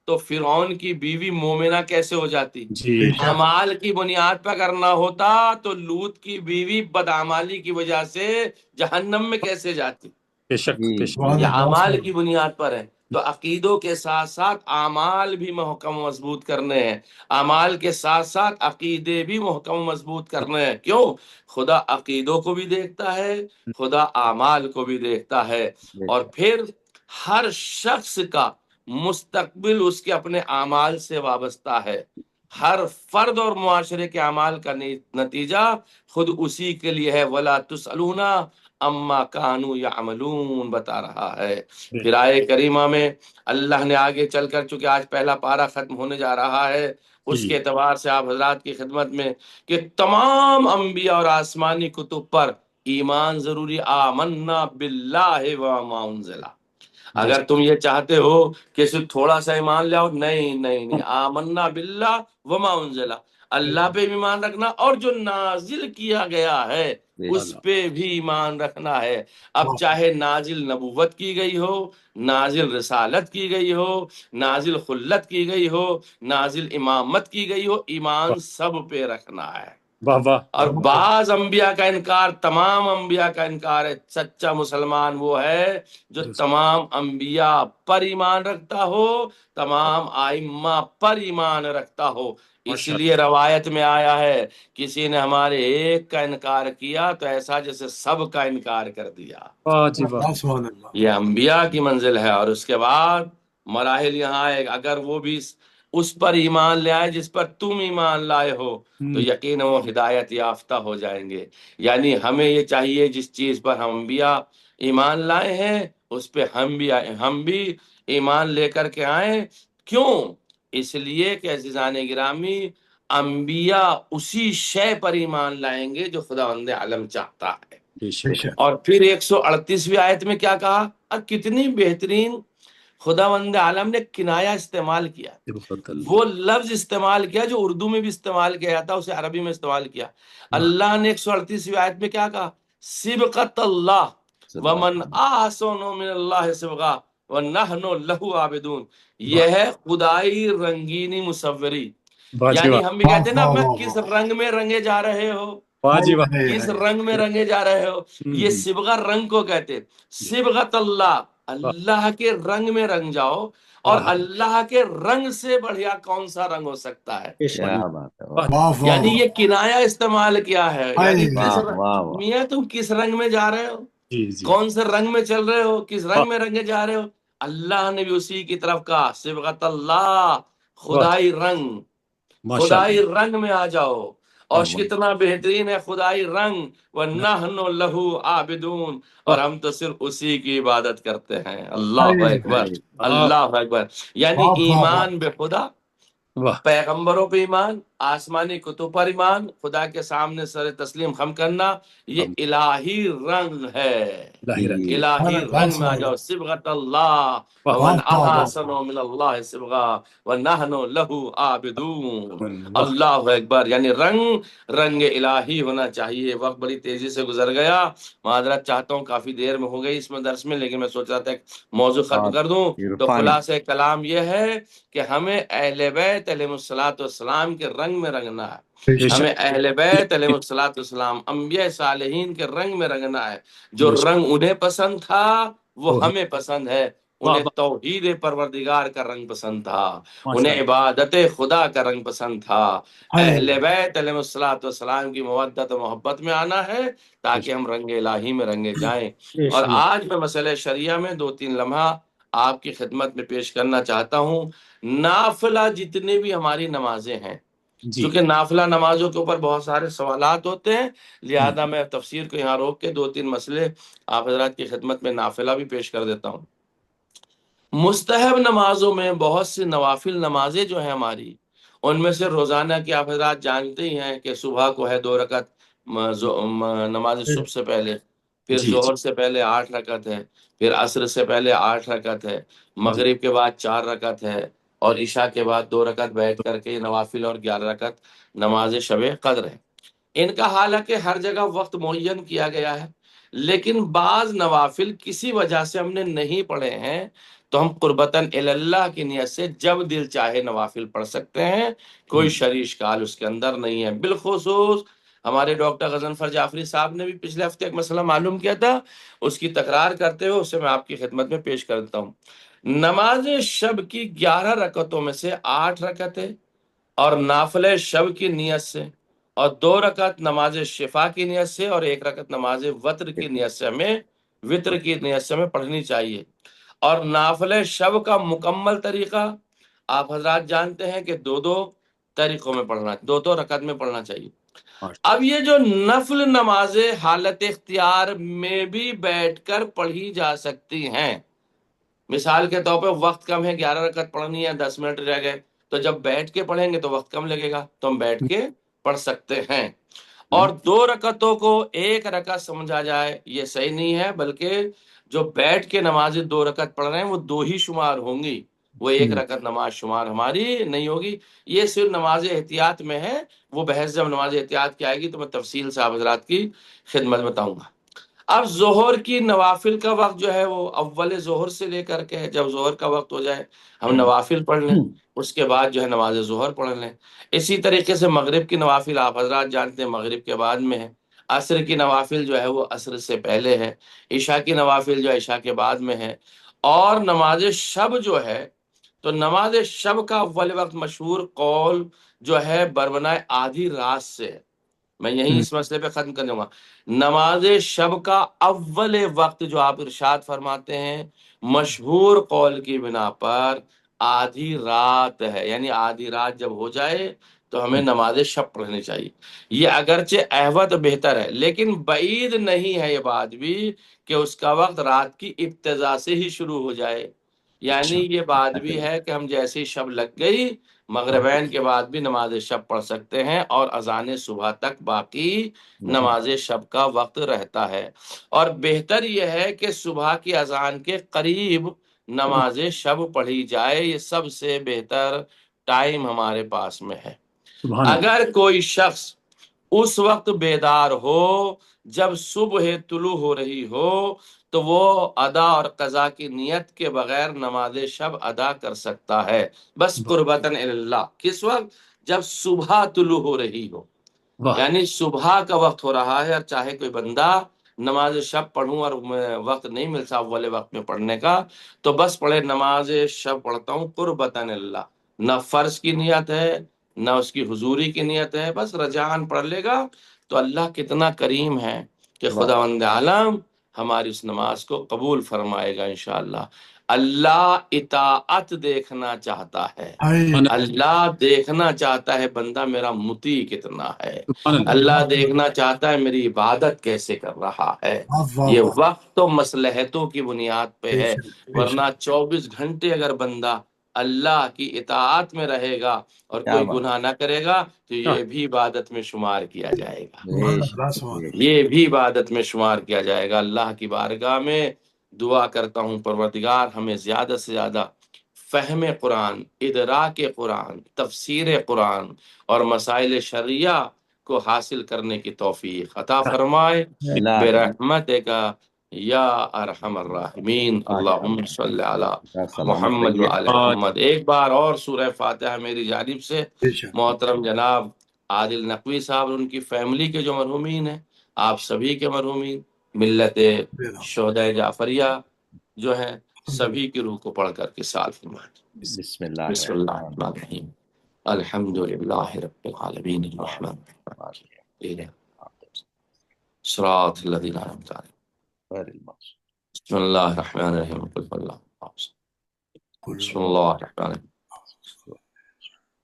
تو فرعون کی بیوی مومنہ کیسے ہو جاتی؟ جی بے شک اعمال کی بنیاد پر کرنا ہوتا تو لوط کی بیوی بدعمالی کی وجہ سے جہنم میں کیسے جاتی؟ بے شک جی بے شک سبحان یہ اللہ اعمال کی سبحان بنیاد پر ہے۔ تو عقیدوں کے ساتھ ساتھ اعمال بھی محکم و مضبوط کرنے ہیں، اعمال کے ساتھ ساتھ عقیدے بھی محکم و مضبوط کرنے ہیں۔ کیوں؟ خدا عقیدوں کو بھی دیکھتا ہے، خدا اعمال کو بھی دیکھتا ہے، بے اور شک پھر ہر شخص کا مستقبل اس کے اپنے اعمال سے وابستہ ہے۔ ہر فرد اور معاشرے کے اعمال کا نتیجہ خود اسی کے لیے ہے۔ ولا تسألون اما کانوا یعملون بتا رہا ہے۔ پھر آیے کریمہ میں اللہ نے آگے چل کر، چونکہ آج پہلا پارہ ختم ہونے جا رہا ہے، اس جی کے اعتبار سے آپ حضرات کی خدمت میں کہ تمام انبیاء اور آسمانی کتب پر ایمان ضروری۔ آمنا باللہ وما انزل، بے اگر تم یہ چاہتے ہو کہ صرف تھوڑا سا ایمان لے آؤ، نہیں نہیں نہیں، آمنا باللہ وما انزل، اللہ پہ بھی ایمان رکھنا اور جو نازل کیا گیا ہے بے اس شک پہ بھی ایمان رکھنا ہے۔ اب اللہ چاہے نازل نبوت کی گئی ہو، نازل رسالت کی گئی ہو، نازل خلت کی گئی ہو، نازل امامت کی گئی ہو، ایمان سب پہ رکھنا ہے۔ واہ واہ اور واہ بعض انبیاء کا انکار، تمام انبیاء کا انکار ہے۔ سچا مسلمان وہ ہے جو درست تمام انبیاء پر ایمان رکھتا ہو، تمام آئمہ پر ایمان رکھتا ہو۔ اس ماشاء لیے روایت میں آیا ہے کسی نے ہمارے ایک کا انکار کیا تو ایسا جیسے سب کا انکار کر دیا۔ اللہ واہ جی واہ سبحان اللہ یہ انبیاء کی منزل ہے، اور اس کے بعد مراحل یہاں ہے، اگر وہ بھی اس پر ایمان لے آئے جس پر تم ایمان لائے ہو تو یقین وہ ہدایت یافتہ ہو جائیں گے۔ یعنی ہمیں یہ چاہیے جس چیز پر ہم انبیاء ایمان لائے ہیں اس پہ ہم بھی ایمان لے کر کے آئیں۔ کیوں؟ اس لیے کہ عزیزان گرامی، انبیاء اسی شے پر ایمان لائیں گے جو خداوند عالم چاہتا ہے۔ بے بے شک شک اور پھر 138ویں آیت میں کیا کہا؟ اور کتنی بہترین خداوند عالم نے کنایا استعمال کیا، صبغۃ اللہ وہ لفظ استعمال کیا جو اردو میں بھی استعمال کیا جاتا اسے عربی میں استعمال کیا۔ اللہ نے 138ویں آیت میں کیا کہا؟ صبغۃ اللہ ومن احسن من اللہ صبغہ ونحن لہ عابدون۔ یہ ہے خدائی رنگینی مصوری۔ واہ جی یعنی واہ ہم بھی واہ کہتے ہیں نا واہ اپنا واہ کس واہ رنگ میں رنگے جا رہے ہو، واہ جی ہائے واہ ہائے کس ہائے رنگ میں رنگے جا رہے ہو، یہ ہم، صبغہ رنگ کو کہتے ہیں۔ صبغۃ اللہ، واہ اللہ کے رنگ میں رنگ جاؤ، اور واہ اللہ کے رنگ سے بڑھیا کون سا رنگ ہو سکتا ہے؟ بے شک کیا بات ہے، واہ واہ واہ واہ یعنی واہ یہ کنایا استعمال کیا ہے، ہائے یعنی کس واہ واہ واہ میاں تم کس رنگ میں جا رہے ہو، جی جی کون سے رنگ میں چل رہے ہو، کس واہ رنگ میں رنگے جا رہے ہو؟ اللہ نے بھی اسی کی طرف کہا صبغۃ اللہ، واہ خدائی رنگ، ماشاء اللہ خدائی رنگ میں آ جاؤ۔ اور ماشاء کتنا بہترین ہے خدائی رنگ، وَنَحْنُ لَهُ عَابِدُونَ، اور واہ ہم تو صرف اسی کی عبادت کرتے ہیں۔ اللہ ہائے اکبر، واہ اللہ اکبر۔ یعنی واہ واہ واہ ایمان بے خدا، واہ پیغمبروں پہ ایمان، آسمانی کتب پر ایمان، خدا کے سامنے سر تسلیم خم کرنا، یہ الہی رنگ ہے۔ الہی رنگ جی الہی سبحان اللہ رنگ میں آ سبحان جاؤ، اللہ صبغۃ اللہ واہ ومن واہ واہ احسن من اللہ صبغہ ونحن لہ عابدون۔ واہ اللہ اکبر۔ یعنی رنگ الہی ہونا چاہیے۔ وقت بڑی تیزی سے گزر گیا، معذرت چاہتا ہوں، کافی دیر میں ہو گئی اس میں درس میں، لیکن میں سوچ رہا تھا ایک موضوع ختم کر دوں۔ تو عرفانی خلاصہ کلام یہ ہے کہ ہمیں اہل بیت علیہ الصلوۃ والسلام کے رنگ میں رنگنا ہے۔ بے بے شک ہمیں شک اہل بیت علیہ الصلوۃ والسلام، انبیاء صالحین کے رنگ میں رنگنا ہے۔ جو بے شک رنگ انہیں پسند تھا وہ وہ ہمیں پسند ہے۔ واہ انہیں واہ توحید پروردگار کا رنگ پسند تھا، ماشاء انہیں اللہ عبادت خدا کا رنگ پسند تھا۔ ہائے اہل بیت علیہ الصلوۃ والسلام کی مودت و محبت میں آنا ہے بے تاکہ ہم رنگ الہی میں رنگے جائیں۔ بے اور شک آج میں مسئلہ شریعہ میں 2-3 لمحہ آپ کی خدمت میں پیش کرنا چاہتا ہوں۔ نافلہ جتنے بھی ہماری نمازیں ہیں، جی چونکہ نافلہ نمازوں کے اوپر بہت سارے سوالات ہوتے ہیں، لہذا میں تفسیر کو یہاں روک کے 2-3 مسئلے آپ حضرات کی خدمت میں نافلہ بھی پیش کر دیتا ہوں۔ مستحب نمازوں میں بہت سی نوافل نمازیں جو ہیں ہماری، ان میں سے روزانہ کی آپ حضرات جانتے ہی ہیں کہ صبح کو ہے 2 رکعت نماز صبح سے پہلے، پھر جی جی ظہر سے پہلے 8 رکعت ہے، پھر عصر سے پہلے 8 رکعت ہے، جی مغرب کے بعد 4 رکعت ہے، اور عشاء کے بعد 2 رکعت بیٹھ کر کے یہ نوافل، اور 11 رکعت نماز شب قدر ہے۔ ان کا حالانکہ ہر جگہ وقت معین کیا گیا ہے، لیکن بعض نوافل کسی وجہ سے ہم نے نہیں پڑھے ہیں تو ہم قربتاً اللہ کی نیت سے جب دل چاہے نوافل پڑھ سکتے ہیں، کوئی شرعی اشکال اس کے اندر نہیں ہے۔ بالخصوص ہمارے ڈاکٹر غضنفر جعفری صاحب نے بھی پچھلے ہفتے ایک مسئلہ معلوم کیا تھا، اس کی تکرار کرتے ہوئے اسے میں آپ کی خدمت میں پیش کرتا ہوں۔ نماز شب کی 11 رکعتوں میں سے 8 رکعتیں اور نافلہ شب کی نیت سے اور 2 رکعت نماز شفا کی نیت سے اور 1 رکعت نماز وتر کی نیت سے ہمیں پڑھنی چاہیے۔ اور نافلہ شب کا مکمل طریقہ آپ حضرات جانتے ہیں کہ 2 طریقوں میں پڑھنا، 2 رکعت میں پڑھنا چاہیے۔ اب یہ جو نفل نمازیں حالت اختیار میں بھی بیٹھ کر پڑھی جا سکتی ہیں، مثال کے طور پہ وقت کم ہے، 11 رکعت پڑھنی ہے، 10 منٹ رہ گئے، تو جب بیٹھ کے پڑھیں گے تو وقت کم لگے گا، تو ہم بیٹھ کے پڑھ سکتے ہیں۔ اور 2 رکعتوں کو 1 رکعت سمجھا جائے یہ صحیح نہیں ہے، بلکہ جو بیٹھ کے نماز 2 رکعت پڑھ رہے ہیں وہ 2 ہی شمار ہوں گی، وہ 1 رکعت نماز شمار ہماری نہیں ہوگی۔ یہ صرف نماز احتیاط میں ہے، وہ بحث جب نماز احتیاط کی آئے گی تو میں تفصیل سے آپ حضرات کی خدمت بتاؤں گا۔ اب ظہر کی نوافل کا وقت جو ہے وہ اول ظہر سے لے کر کے جب ظہر کا وقت ہو جائے ہم نوافل پڑھ لیں، اس کے بعد جو ہے نماز ظہر پڑھ لیں۔ اسی طریقے سے مغرب کی نوافل آپ حضرات جانتے ہیں مغرب کے بعد میں ہے، عصر کی نوافل جو ہے وہ عصر سے پہلے ہے، عشاء کی نوافل جو ہے عشاء کے بعد میں ہے، اور نماز شب جو ہے تو نماز شب کا اول وقت مشہور قول جو ہے بربنائے آدھی رات سے ہے۔ میں یہیں اس مسئلے پہ ختم کرنے گا۔ نماز شب کا اول وقت جو آپ ارشاد فرماتے ہیں مشہور قول کی بنا پر آدھی رات ہے، یعنی آدھی رات جب ہو جائے تو ہمیں نماز شب پڑھنی چاہیے۔ یہ اگرچہ احوط بہتر ہے، لیکن بعید نہیں ہے یہ بات بھی کہ اس کا وقت رات کی ابتدا سے ہی شروع ہو جائے، یعنی یہ بات بھی ہے کہ ہم جیسے شب لگ گئی مغربین کے بعد بھی نماز شب پڑھ سکتے ہیں، اور اذان صبح تک باقی نماز شب کا وقت رہتا ہے۔ اور بہتر یہ ہے کہ صبح کی اذان کے قریب نماز شب پڑھی جائے، یہ سب سے بہتر ٹائم ہمارے پاس میں ہے۔ اگر کوئی شخص اس وقت بیدار ہو جب صبح طلوع ہو رہی ہو تو وہ ادا اور قضا کی نیت کے بغیر نماز شب ادا کر سکتا ہے، بس قربتاً اللہ۔ کس وقت؟ جب صبح طلوع ہو رہی ہو، یعنی صبح کا وقت ہو رہا ہے، اور چاہے کوئی بندہ نماز شب پڑھوں اور وقت نہیں ملتا اول وقت میں پڑھنے کا تو بس پڑھے نماز شب پڑھتا ہوں قربتاً اللہ، نہ فرض کی نیت ہے نہ اس کی حضوری کی نیت ہے، بس رجعان پڑھ لے گا تو اللہ کتنا کریم ہے کہ خداوند عالم ہماری اس نماز کو قبول فرمائے گا انشاءاللہ۔ اللہ اطاعت دیکھنا چاہتا ہے، اللہ دیکھنا چاہتا ہے بندہ میرا مطیع کتنا ہے، اللہ دیکھنا چاہتا ہے میری عبادت کیسے کر رہا ہے۔ یہ وقت تو مصلحتوں کی بنیاد پہ ہے، ورنہ 24 گھنٹے اگر بندہ اللہ کی اطاعت میں رہے گا اور کوئی گناہ نہ کرے گا تو یہ بھی عبادت میں شمار کیا جائے گا، یہ بھی عبادت میں شمار کیا جائے گا۔ اللہ کی بارگاہ میں دعا کرتا ہوں پروردگار ہمیں زیادہ سے زیادہ فہم قرآن، ادراک قرآن، تفسیر قرآن اور مسائل شرعیہ کو حاصل کرنے کی توفیق عطا فرمائے برحمتک یا ارحم الراحمین۔ اللہم صلی علی محمد وعلی محمد۔ ایک بار اور سورہ فاتحہ میری جانب سے محترم جناب عادل نقوی صاحب ان کی فیملی کے جو مرحومین ہیں، آپ سبھی کے مرحومین، ملت شہدائے جعفریہ جو ہیں سبھی کی روح کو پڑھ کر کے سال فرمائیں۔ بسم اللہ الرحمن الرحیم، الحمد للہ رب العالمین الرحمن الرحیم صراط الذین انعمت علیہم۔ بسم اللہ الرحمن الرحیم، قل هو اللہ احد، بسم اللہ الرحمن الرحیم،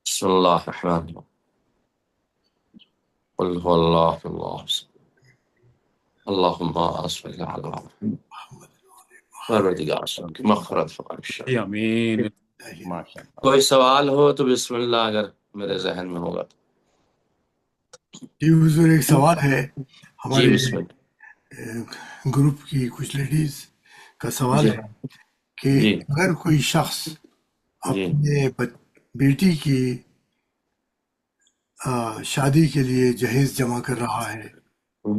بسم اللہ الرحمن الرحیم، قل هو اللہ اللہ اللہم صل علی محمد پروردگار سب کی مغفرت فرما۔ آمین۔ کوئی سوال ہو تو بسم اللہ، اگر میرے ذہن میں ہوگا تو۔ جی حضور، ایک سوال ہے جی ہمارے بسم اللہ۔ گروپ کی کچھ لیڈیز کا سوال ہے کہ جی اگر کوئی شخص جی اپنے بیٹی کی شادی کے لیے جہیز جمع کر رہا ہے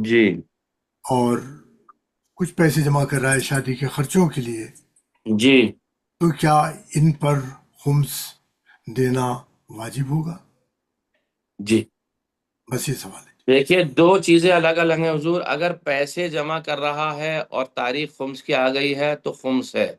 جی اور کچھ پیسے جمع کر رہا ہے شادی کے خرچوں کے لیے، جی تو کیا ان پر خمس دینا واجب ہوگا؟ جی بس یہ سوال ہے. دیکھیے دو چیزیں الگ الگ ہیں حضور. اگر پیسے جمع کر رہا ہے اور تاریخ خمس کی آ گئی ہے تو خمس ہے.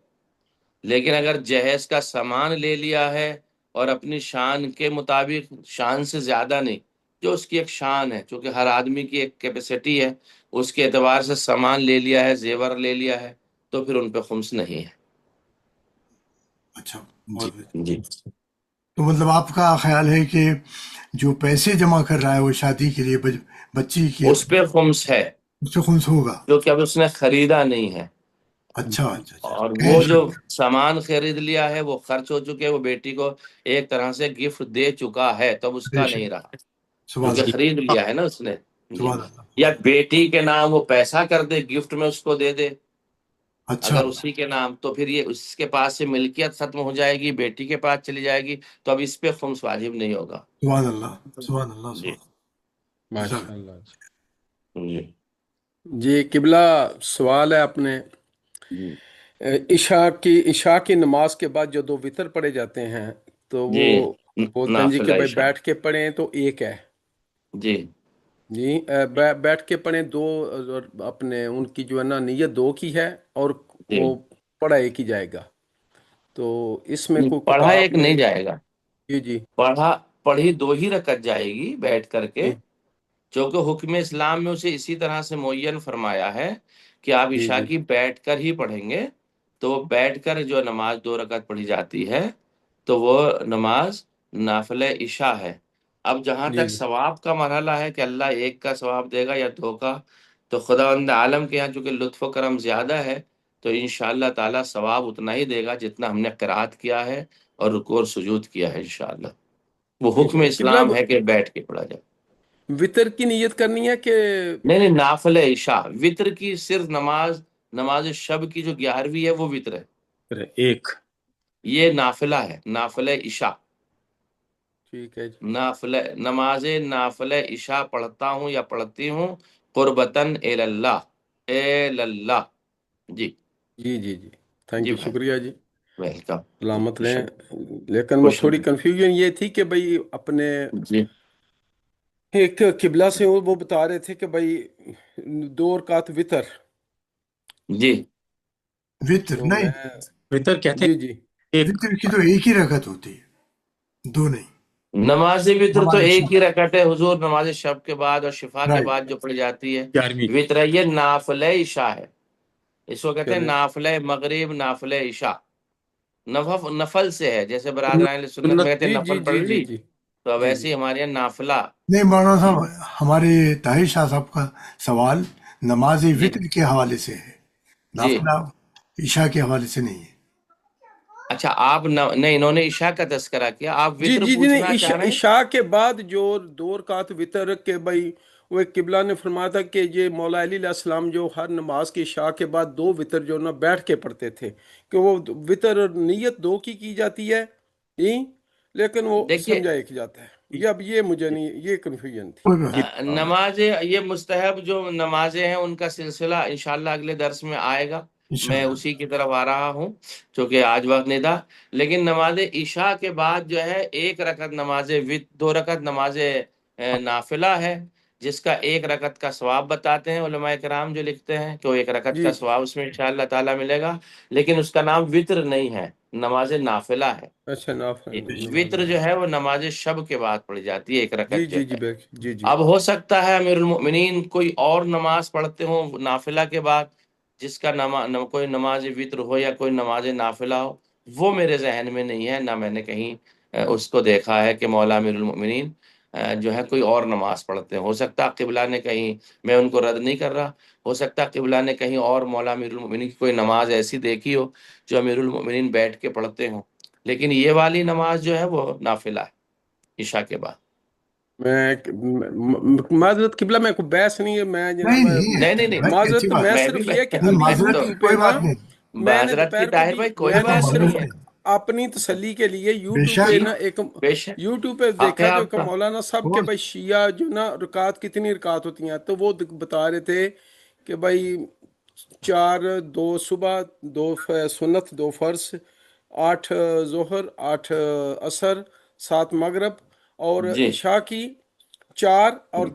لیکن اگر جہیز کا سامان لے لیا ہے اور اپنی شان کے مطابق، شان سے زیادہ نہیں، جو اس کی ایک شان ہے، چونکہ ہر آدمی کی ایک کیپیسٹی ہے، اس کے اعتبار سے سامان لے لیا ہے، زیور لے لیا ہے، تو پھر ان پہ خمس نہیں ہے. اچھا، جی بہت بہتر. جی تو مطلب آپ کا خیال ہے کہ جو پیسے جمع کر رہا ہے وہ شادی کے لیے بچی کے اس پہ خمس ہے، اس سے خمس ہوگا. کیونکہ اب اس نے خریدا نہیں ہے. اچھا اچھا اچھا، اور وہ کیش. جو سامان خرید لیا ہے وہ خرچ ہو چکے، وہ بیٹی کو ایک طرح سے گفٹ دے چکا ہے، تب اس کا بے شک. نہیں رہا، سبحان کیونکہ اللہ، خرید لیا ہے نا اس نے. جی. سبحان اللہ. یا بیٹی کے نام وہ پیسہ کر دے، گفٹ میں اس کو دے دے اچھا، اگر اسی کے نام، تو پھر یہ اس کے پاس سے ملکیت ختم ہو جائے گی، بیٹی کے پاس چلی جائے گی، تو اب اس پہ خمس واجب نہیں ہوگا. سبحان اللہ، سبحان اللہ، جی سبحان ماشاء اللہ. اللہ. جی جی قبلہ، سوال ہے اپنے جی عشاء کی نماز کے بعد جو دو وطر پڑھے جاتے ہیں تو وہ جی بولتے ہیں جی کہ نافلہ بھائی عشاء. بیٹھ کے پڑھیں تو ایک ہے جی جی، بیٹھ کے پڑھیں دو، اور اپنے ان کی جو ہے نا نیت دو کی ہے، اور جی وہ پڑھا ایک ہی جائے گا. تو اس میں کوئی پڑھا کتاب ایک میں؟ نہیں جائے گا، جی جی پڑھی دو ہی رکعت جائے گی بیٹھ کر کے، جی چونکہ حکم اسلام میں اسے اسی طرح سے معین فرمایا ہے کہ آپ جی عشاء جی کی بیٹھ کر ہی پڑھیں گے. تو وہ بیٹھ کر جو نماز دو رکعت پڑھی جاتی ہے تو وہ نماز نافلہ عشاء ہے. اب جہاں جی تک جی ثواب کا مرحلہ ہے کہ اللہ ایک کا ثواب دے گا یا دو کا، تو خداوند عالم کے یہاں چونکہ لطف و کرم زیادہ ہے تو انشاءاللہ تعالی ثواب اتنا ہی دے گا جتنا ہم نے قرات کیا ہے اور رکوع اور سجود کیا ہے انشاءاللہ. وہ جی حکم قبلہ، اسلام ہے کہ بیٹھ کے پڑھا جائے. وطر کی نیت کرنی ہے کہ؟ نہیں نافل عشاء، وطر کی صرف نماز شب کی جو 11ویں ہے وہ وطر ہے، ایک؟ یہ نافلہ ہے، نافلہ عشاء. ٹھیک ہے جی نافل عشاء پڑھتا ہوں یا پڑھتی ہوں قربتاً اللہ اللہ. جی جی جی جی، تھینک جی یو، بھائی، شکریہ جی، ویلکم. جی سلامت خوش رہیں. رہیں. لیکن وہ خوش تھوڑی رہیں. کنفیوژن یہ تھی کہ بھائی اپنے جی ایک قبلہ سے وہ بتا رہے تھے کہ بھائی دو رکعت وطر. جی وطر تو میں، نہیں، وطر کہتے جی ہیں جی ایک. وطر کی تو ایک ہی رکعت ہوتی ہے، دو نہیں. نماز وطر تو ہمارے ایک ہی رکعت ہے حضور، نماز شب کے بعد اور شفا کے رائٹ. بعد جو پڑھی جاتی ہے 11ویں. وطر. یہ نافلہ عشاء ہے، اس کو کہتے ہیں چلے، نافلہ مغرب، نافلہ عشاء. نفل سے ہے، جیسے برادران سنت میں کہتے ہیں جی جی نفل جی پڑھ جی لی، جی تو اب جی ایسے جی ہی ہمارے یہاں نافلہ. نہیں مولانا صاحب، ہمارے طاہر شاہ صاحب کا سوال نماز جی وطر کے حوالے سے ہے، جی نافلہ عشاء کے حوالے سے نہیں ہے. اچھا، آپ نہیں، انہوں نے عشاء کا تذکرہ کیا، آپ جی وطر جی جی نہیں، پوچھنا چاہ رہے ہیں. عشاء کے بعد جو دو رکعت وطر کے بھائی، وہ ایک قبلہ نے فرمایا تھا کہ یہ مولا علی علیہ السلام جو ہر نماز کی عشاء کے بعد دو وطر جو نا بیٹھ کے پڑھتے تھے، کہ وہ وطر نیت دو کی جاتی ہے جی، لیکن وہ دیکھیے سمجھا ایک جاتا ہے. یہ اب یہ مجھے نہیں، یہ کنفیوژن تھی. کوئی بات نماز یہ مستحب جو نمازیں ہیں ان کا سلسلہ انشاءاللہ اگلے درس میں آئے گا، میں انشاءاللہ. اسی کی طرف آ رہا ہوں چونکہ آج وقت نہیں تھا. لیکن نماز عشاء کے بعد جو ہے ایک رکعت نماز دو رکعت نماز نافلہ ہے، جس کا ایک رکعت کا ثواب بتاتے ہیں علماء کرام، جو لکھتے ہیں کہ وہ ایک رکعت جی کا ثواب اس میں انشاءاللہ تعالی ملے گا، لیکن اس کا نام وطر نہیں ہے، نماز نافلہ ہے. اچھا، نماز وطر جو ہے وہ نماز شب کے بعد پڑھی جاتی ہے، ایک جی رکعت جو جی ہے. جی جی جی اب ہو سکتا ہے امیر المؤمنین کوئی اور نماز پڑھتے ہوں نافلہ کے بعد، جس کا کوئی نماز وطر ہو یا کوئی نماز نافلہ ہو، وہ میرے ذہن میں نہیں ہے، نہ میں نے کہیں اس کو دیکھا ہے کہ مولا امیر المؤمنین جو ہے کوئی اور نماز پڑھتے ہیں. ہو سکتا ہے قبلہ نے کہیں، میں ان کو رد نہیں کر رہا، ہو سکتا ہے قبلہ نے کہیں اور مولا امیر المؤمنین کی کوئی نماز ایسی دیکھی ہو جو امیر المؤمنین بیٹھ کے پڑھتے ہوں، لیکن یہ والی نماز جو ہے وہ نافلہ ہے عشاء کے بعد. معذرت قبلہ، میں کوئی بحث نہیں ہے، میں جناب نہیں نہیں، نہیں نہیں نہیں، بھائی کی اچھی معذرت، بات میں ہے. میں بھی صرف یہ کہ نہیں، ابھی میں معذرت تو کی یوٹیوب پہ کوئی نا، بات نہیں. میں نے معذرت کی دوپہر کو طاہر بھی، بھائی کوئی میں نے بات معذرت نہیں صرف ہے. نہیں. اپنی تسلی کے لیے بے یوٹیوب پہ شک. جی نا ایک، پیش ہے، یوٹیوب پہ حق ہے دیکھا آپ کہ کا. مولانا صاحب کے اور بھائی شیعہ جو نا رکعت کتنی رکعت ہوتی ہیں، تو وہ بتا رہے تھے کہ بھائی 4، 2 صبح، 2 سنت، 2 فرض، 8 ظہر، 8 عصر، 7 مغرب، اور جی عشاء کی 4 اور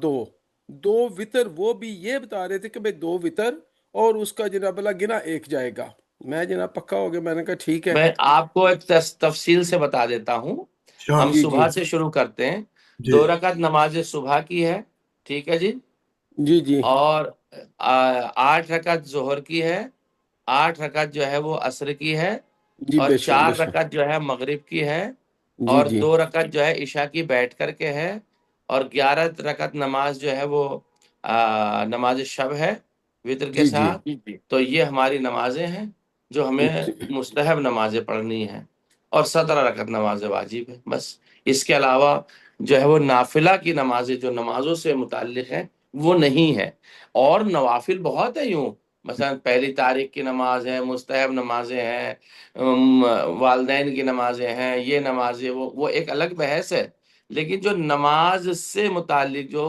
2 وطر، وہ بھی یہ بتا رہے تھے کہ بھئی 2 وطر اور اس کا جناب اللہ گنا 1 جائے گا۔ میں جناب پکا ہو گیا، میں نے کہا ٹھیک ہے۔ میں آپ کو ایک تفصیل سے بتا دیتا ہوں۔ ہم جی صبح سے شروع کرتے ہیں۔ جی 2 رکعت نماز صبح کی ہے، ٹھیک ہے جی، جی جی اور 8 رکعت ظہر کی ہے، 8 رکعت جو ہے وہ عصر کی ہے، جی، اور بے شک 4 بے شک، رکعت جو ہے مغرب کی ہے، جی اور جی 2 رکعت جو ہے عشاء کی بیٹھ کر کے ہے، اور 11 رکعت نماز جو ہے وہ نماز شب ہے وطر کے جی جی ساتھ۔ تو یہ ہماری نمازیں ہیں جو ہمیں مستحب نمازیں پڑھنی ہیں، اور 17 رکعت نماز واجب ہے بس۔ اس کے علاوہ جو ہے وہ نافلہ کی نمازیں جو نمازوں سے متعلق ہیں وہ نہیں ہے۔ اور نوافل بہت ہیں، یوں مثلا 1 تاریخ کی نماز ہے، مستحب نمازیں ہیں، والدین کی نمازیں ہیں، یہ نمازیں، وہ ایک الگ بحث ہے۔ لیکن جو نماز سے متعلق جو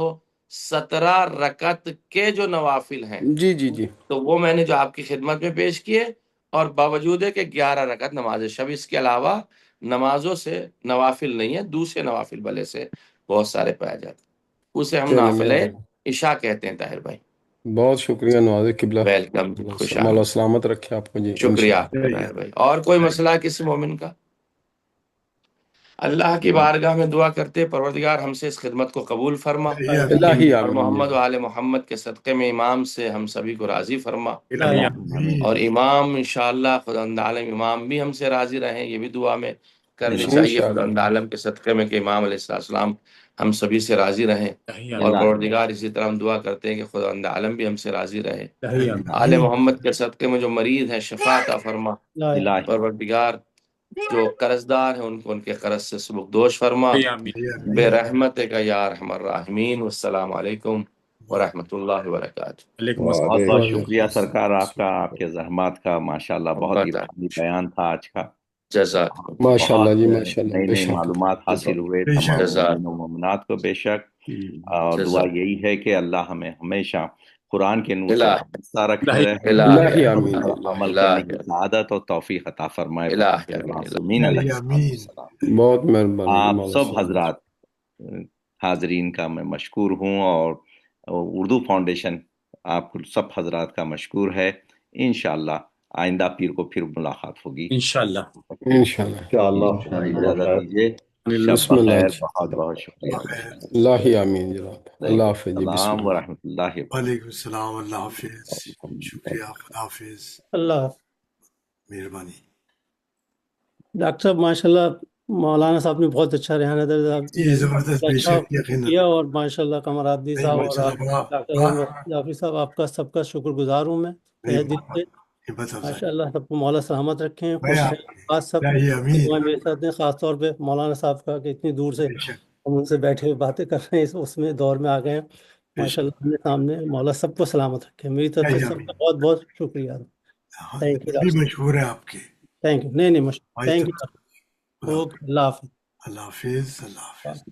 17 رکعت کے جو نوافل ہیں، جی جی جی تو وہ میں نے جو آپ کی خدمت میں پیش کیے، اور باوجود ہے کہ 11 رکعت نماز شب، اس کے علاوہ نمازوں سے نوافل نہیں ہے، دوسرے نوافل بھلے سے بہت سارے پائے جاتے ہیں، اسے ہم چلے نافل مہربانی، عشاء کہتے ہیں طاہر بھائی۔ بہت شکریہ نواز قبلہ، ویلکم جی، خوش مولا آمد، سلامت رکھے آپ کو جی، شکریہ انشاءاللہ۔ آپ کا طاہر بھائی۔ اور کوئی مسئلہ ہے کسی مومن کا؟ اللہ کی بارگاہ میں دعا کرتے، پروردگار ہم سے اس خدمت کو قبول فرما، الہی اور آمین محمد جی، و آل محمد کے صدقے میں امام سے ہم سبھی کو راضی فرما، آمین اور امام انشاءاللہ خداوند عالم امام بھی ہم سے راضی رہیں، یہ بھی دعا میں کرنی چاہیے انشاءاللہ خداوند عالم کے صدقے میں کہ امام علیہ السلام ہم سبھی سے راضی رہیں، اور اللہ پروردگار اسی طرح ہم دعا کرتے ہیں کہ خداوند عالم بھی ہم سے راضی رہے۔ آل آمین محمد کے صدقے میں جو مریض ہیں شفا عطا فرما، الہی پروردگار جو قرض دار ہیں ان کو ان کے قرض سے سبکدوش فرما، بے رحمت کا یا ارحم الراحمین۔ والسلام علیکم ورحمۃ اللہ وبرکاتہ۔ بہت بہت شکریہ سرکار آپ کا، آپ کے زحمات کا، ماشاءاللہ بہت ہی بتا بھاری بیان تھا آج کا، جزاک ماشاءاللہ بہت جی، ماشاءاللہ نئی بے نئی شک، معلومات حاصل ہوئے بے تمام شک، جزاک مومنین و مومنات کو، بے شک۔ اور دعا جزاک یہی ہے کہ اللہ ہمیں ہمیشہ قرآن کے نور سے الہ وابستہ رکھے رہے، الہی الہ آمین اور عمل کرنے کی سعادت اور توفیق عطا فرمائے، الہ بحق آمین، معصومین علیہ آمین۔ السلام۔ بہت مہربانی آپ مولا سب سلامت۔ حضرات حاضرین کا میں مشکور ہوں، اور اردو فاؤنڈیشن آپ سب حضرات کا مشکور ہے۔ انشاءاللہ آئندہ پیر کو پھر ملاقات ہوگی انشاءاللہ اجازت دیجیے، شب بسم اللہ بخیر، جی، بہت بہت شکریہ۔ الہی آمین جناب، اللہ حافظ جی، بسم السلام اللہ۔ ورحمۃ اللہ وعلیکم السلام، اللہ حافظ، شکریہ، خدا حافظ، اللہ مہربانی۔ ڈاکٹر صاحب ماشاءاللہ مولانا صاحب نے بہت اچھا رہانہ یہ زبردست، بے اچھا شک، یقیناً کیا، اور ماشاءاللہ قمرادی نہیں، صاحب اور ماشاء آپ اللہ، ڈاکٹر بڑا احمد جعفری صاحب، آپ کا سب کا شکر گزار ہوں میں تہہ دل سے۔ ہمت افزائی، ماشاءاللہ سب کو مولا سلامت رکھیں، میں خوش آپ رہیں، خاص سب الہی امین، دعائیں میرے ساتھ ہیں، خاص طور پہ مولانا صاحب کا کہ اتنی دور سے بے شک، ہم ان سے بیٹھے ہوئے باتیں کر رہے ہیں، اس میں دور میں آ گئے ہیں۔ بے شک، ماشاءاللہ ہمارے سامنے مولا سب کو سلامت رکھے، میری طرف سے الہی سب امین، کا بہت بہت شکریہ۔ ہاں، تھینک یو بھی ڈاکٹر مشہور ہے آپ کے، تھینک یو، نہیں آج تھینک تک، یو، اوکے، اللہ حافظ۔ اللہ حافظ، اللہ حافظ۔